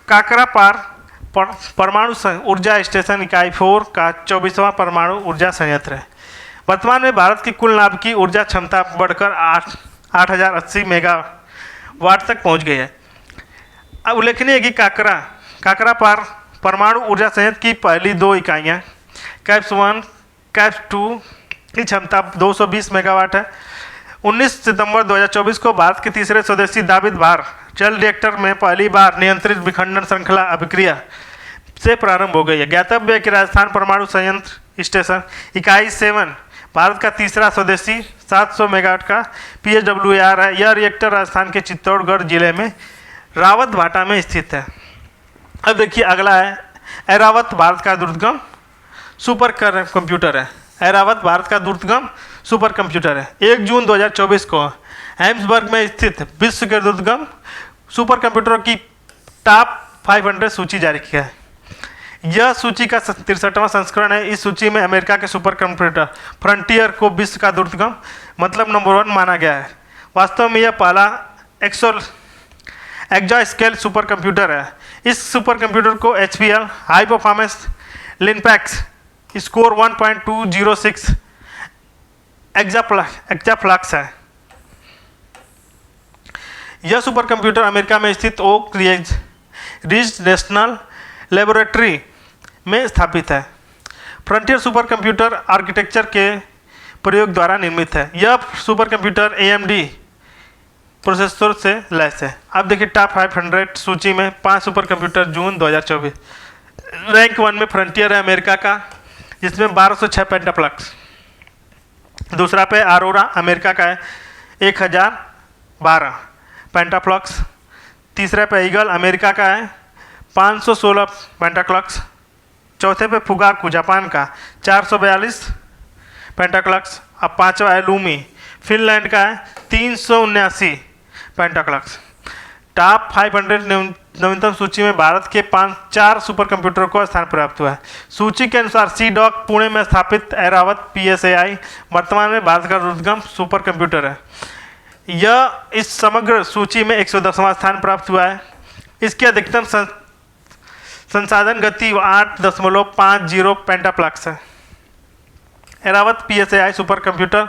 काकरापार परमाणु ऊर्जा स्टेशन इकाई 4 का 24वां परमाणु ऊर्जा संयंत्र है। वर्तमान में भारत की कुल नाभिक की ऊर्जा क्षमता बढ़कर 8080 मेगावाट तक पहुंच गई है। अब उल्लेखनीय है कि काकरापार परमाणु ऊर्जा संयंत्र की पहली 2 इकाइयाँ कैप्स 1 कैप्स 2 की क्षमता 220 मेगावाट है। 19 सितंबर 2024 को भारत के तीसरे स्वदेशी दाबित भार जल रिएक्टर में पहली बार नियंत्रित विखंडन श्रृंखला अभिक्रिया से प्रारंभ हो गई है। ज्ञातव्य है कि राजस्थान परमाणु संयंत्र स्टेशन इकाई 7 भारत का तीसरा स्वदेशी 700 मेगावाट का PHWR है। यह रिएक्टर राजस्थान के चित्तौड़गढ़ जिले में रावत भाटा में स्थित है। अब देखिए अगला है ऐरावत, भारत का द्रुतगम सुपर कंप्यूटर है। ऐरावत भारत का द्रुतगम सुपर कंप्यूटर है। 1 जून 2024 को हैम्सबर्ग में स्थित विश्व के द्रुतगम सुपर कंप्यूटरों की टॉप 500 सूची जारी किया है। यह सूची का 63वां संस्करण है। इस सूची में अमेरिका के सुपर कंप्यूटर फ्रंटियर को विश्व का द्रुतगम मतलब नंबर 1 माना गया है। वास्तव में यह पहला एक्जा स्केल सुपर कंप्यूटर है। इस सुपर कंप्यूटर को HPL हाई परफॉर्मेंस लिनपैक्स स्कोर 1.206 एक्जाफ्लक्स है। यह सुपर कंप्यूटर अमेरिका में स्थित ओक रिज नेशनल लेबोरेटरी में स्थापित है। फ्रंटियर सुपर कंप्यूटर आर्किटेक्चर के प्रयोग द्वारा निर्मित है। यह सुपर कंप्यूटर AMD प्रोसेसर से लैस है। अब देखिए टॉप 500 सूची में 5 सुपर कंप्यूटर जून 2024। रैंक 1 में फ्रंटियर है अमेरिका का, जिसमें 1206 पेंटाफ्लक्स। दूसरा पे अरोरा अमेरिका का है 1012 पेंटाफ्लक्स। तीसरे पे ईगल अमेरिका का है 516 पेंटाफ्लक्स। चौथे पे फुगाकू जापान का 442 पेंटाफ्लक्स। अब पांचवा है लूमी फिनलैंड का है 379 पेंटाफ्लक्स। टॉप 500 नवीनतम सूची में भारत के 4 सुपर कंप्यूटरों को स्थान प्राप्त हुआ है। सूची के अनुसार CDOC पुणे में स्थापित ऐरावत PSAI वर्तमान में भारत का द्रुतगम सुपर कंप्यूटर है। यह इस समग्र सूची में 110वां स्थान प्राप्त हुआ है। इसकी अधिकतम संसाधन गति 8.50 पेंटाफ्लक्स है। Airavat PSAI super computer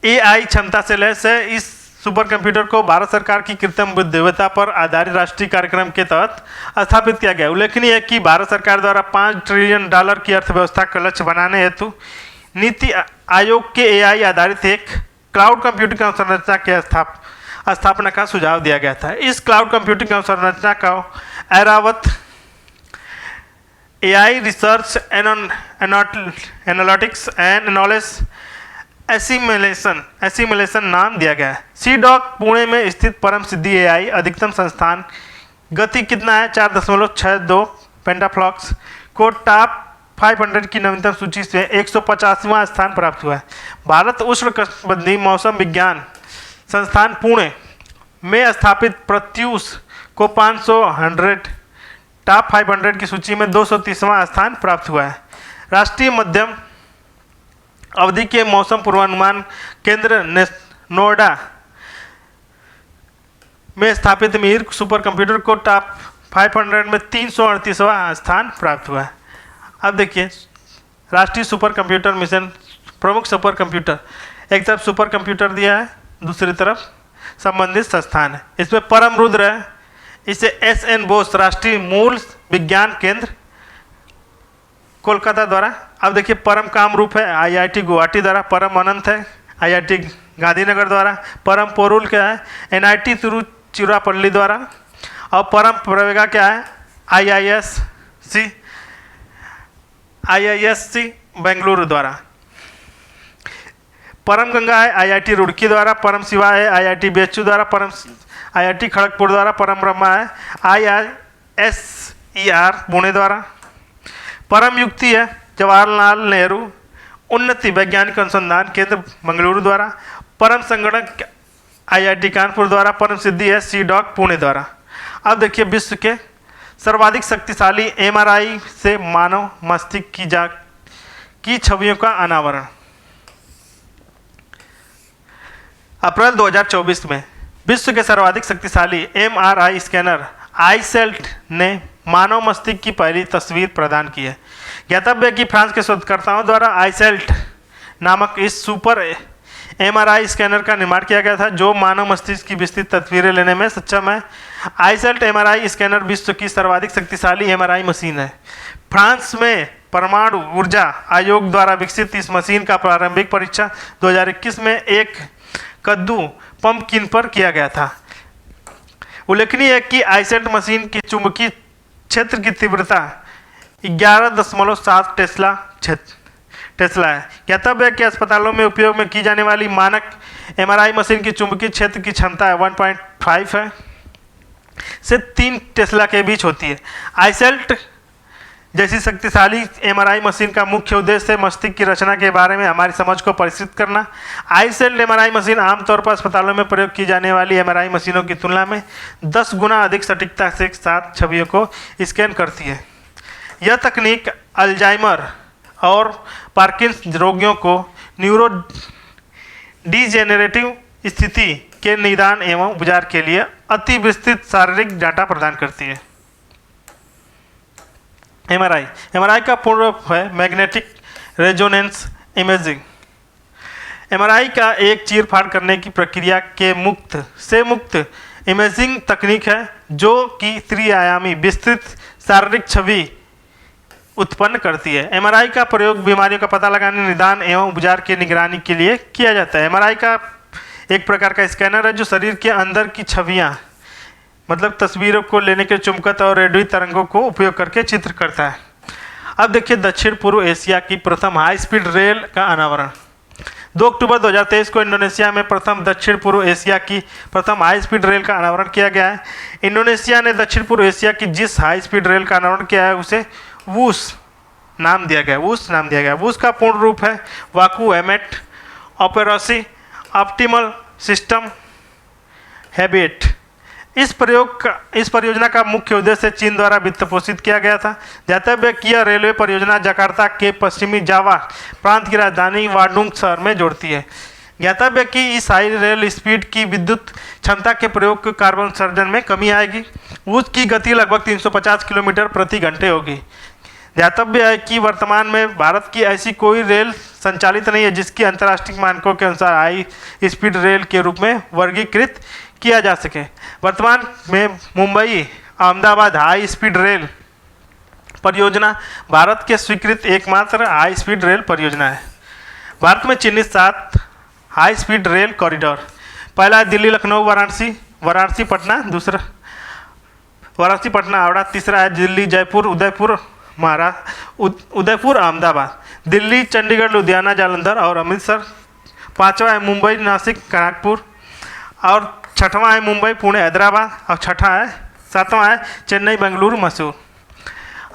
AI क्षमता से लैस है। इस सुपर कंप्यूटर को भारत सरकार की कृत्रिम बुद्धिमत्ता पर आधारित राष्ट्रीय कार्यक्रम के तहत स्थापित किया गया। उल्लेखनीय है कि भारत सरकार द्वारा $5 ट्रिलियन की अर्थव्यवस्था का लक्ष्य बनाने हेतु नीति आयोग के AI आधारित एक क्लाउड कंप्यूटिंग अवसंरचना के स्थापना का सुझाव दिया गया था। इस क्लाउड कंप्यूटिंग अवसंरचना का Airavat AI research analytics and knowledge assimilation नाम दिया गया है। CDOC पुणे में स्थित परम सिद्धि AI अधिकतम संस्थान गति कितना है 4.62 पेंटाफ्लक्स को टॉप 500 की नवीनतम सूची से 150वां स्थान प्राप्त हुआ है। भारत उष्णकटिबंधीय मौसम विज्ञान संस्थान पुणे में स्थापित प्रत्यूष को 500 टॉप 500 की सूची में 230वां स्थान प्राप्त हुआ है। राष्ट्रीय मध्यम अवधि के मौसम पूर्वानुमान केंद्र नोएडा में स्थापित मीर सुपर कंप्यूटर को टॉप 500 में 338वां स्थान प्राप्त हुआ है। अब देखिए राष्ट्रीय सुपर कंप्यूटर मिशन प्रमुख सुपर कंप्यूटर, एक तरफ सुपर कंप्यूटर दिया है, दूसरी तरफ संबंधित संस्थान है। इसमें परम रुद्र है, इसे SN बोस राष्ट्रीय मूल विज्ञान केंद्र कोलकाता द्वारा। अब देखिए परम कामरूप है IIT गुवाहाटी द्वारा, परम अनंत है IIT गांधीनगर द्वारा, परम पोरुल क्या है NIT तिरुचिरापल्ली द्वारा, और परम प्रवेगा क्या है IISc बेंगलुरु द्वारा। परम गंगा है IIT रुड़की द्वारा, परम शिवा है IIT BHU द्वारा, परम IIT खड़गपुर द्वारा, परम ब्रह्मा है IISER पुणे द्वारा। परम युक्ति है जवाहरलाल नेहरू उन्नति वैज्ञानिक अनुसंधान केंद्र बेंगलुरु द्वारा। परम संगणक IIT कानपुर द्वारा। परम सिद्धि है CDOC पुणे द्वारा। अब देखिए विश्व के सर्वाधिक शक्तिशाली MRI से मानव मस्तिष्क की छवियों का अनावरण। अप्रैल 2024 में विश्व के सर्वाधिक शक्तिशाली MRI स्कैनर आईसेल्ट ने मानव मस्तिष्क की पहली तस्वीर प्रदान की है। ज्ञातव्य है कि फ्रांस के शोधकर्ताओं द्वारा आईसेल्ट नामक इस सुपर MRI स्कैनर का निर्माण किया गया था, जो मानव मस्तिष्क की विस्तृत तस्वीरें लेने में सक्षम है। आईसेल्ट MRI स्कैनर विश्व की सर्वाधिक शक्तिशाली MRI मशीन है। फ्रांस में परमाणु ऊर्जा आयोग द्वारा विकसित इस मशीन का प्रारंभिक परीक्षण 2021 में एक कद्दू पंपकिन पर किया गया था। उल्लेखनीय है कि आईसेल्ट मशीन की चुंबकीय क्षेत्र की तीव्रता 11.7 टेस्ला है। ज्ञातव्य है कि अस्पतालों में उपयोग में की जाने वाली मानक MRI मशीन की चुंबकीय क्षेत्र की क्षमता 1.5 है से 3 टेस्ला के बीच होती है। आईसेल्ट जैसी शक्तिशाली MRI मशीन का मुख्य उद्देश्य है मस्तिष्क की रचना के बारे में हमारी समझ को परिष्कृत करना। आईसेल्ट MRI मशीन आमतौर पर अस्पतालों में प्रयोग की जाने वाली MRI मशीनों की तुलना में 10 गुना अधिक सटीकता से साथ छवियों को स्कैन करती है। यह तकनीक अल्जाइमर और पार्किंसन रोगियों को न्यूरो डिजेनरेटिव स्थिति के निदान एवं उपचार के लिए अति विस्तृत शारीरिक डाटा प्रदान करती है। एमआरआई का पूर्ण रूप है मैग्नेटिक रेजोनेंस इमेजिंग। एमआरआई का एक चीरफाड़ करने की प्रक्रिया के मुक्त इमेजिंग तकनीक है जो कि त्रिआयामी विस्तृत शारीरिक छवि उत्पन्न करती है। एमआरआई का प्रयोग बीमारियों का पता लगाने, निदान एवं उपचार की निगरानी के लिए किया जाता है। एमआरआई का एक प्रकार का स्कैनर है जो शरीर के अंदर की छवियां मतलब तस्वीरों को लेने के चुंबकत्व और रेडियो तरंगों को उपयोग करके चित्र करता है। अब देखिए दक्षिण पूर्व एशिया की प्रथम हाई स्पीड रेल का अनावरण। 2 अक्टूबर 2023 को इंडोनेशिया में दक्षिण पूर्व एशिया की प्रथम हाई स्पीड रेल का अनावरण किया गया है। इंडोनेशिया ने दक्षिण पूर्व एशिया की जिस हाई स्पीड रेल का अनावरण किया है उसे वूस नाम दिया गया। वूस का पूर्ण रूप है वाकू एमेट ऑपरेसी ऑप्टिमल सिस्टम हैबिट। इस परियोजना का मुख्य उद्देश्य चीन द्वारा वित्त पोषित किया गया था। ज्ञातव्य कि यह रेलवे परियोजना जकार्ता के पश्चिमी जावा प्रांत की राजधानी वाडुंग शहर में जोड़ती है। ज्ञातव्य कि इस हाई रेल स्पीड की विद्युत क्षमता के प्रयोग के कार्बन उत्सर्जन में कमी आएगी। उसकी गति लगभग 350 किलोमीटर प्रति घंटे होगी। ज्ञातव्य है कि वर्तमान में भारत की ऐसी कोई रेल संचालित नहीं है जिसकी अंतर्राष्ट्रीय मानकों के अनुसार हाई स्पीड रेल के रूप में वर्गीकृत किया जा सके। वर्तमान में Mumbai Ahmedabad high speed rail परियोजना भारत के स्वीकृत एकमात्र हाई स्पीड रेल परियोजना है। भारत में चिन्हित 7 हाई स्पीड रेल कॉरिडोर। पहला है दिल्ली लखनऊ वाराणसी, वाराणसी पटना, दूसरा वाराणसी पटना हावड़ा, तीसरा है दिल्ली जयपुर उदयपुर उदयपुर अहमदाबाद, दिल्ली चंडीगढ़ लुधियाना जालंधर और अमृतसर, पाँचवा है मुंबई नासिक कानपुर और छठवां है मुंबई पुणे हैदराबाद और सातवां है चेन्नई बेंगलुरु मैसूर।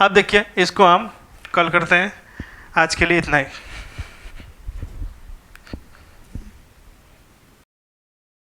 अब देखिए इसको हम कल करते हैं। आज के लिए इतना ही।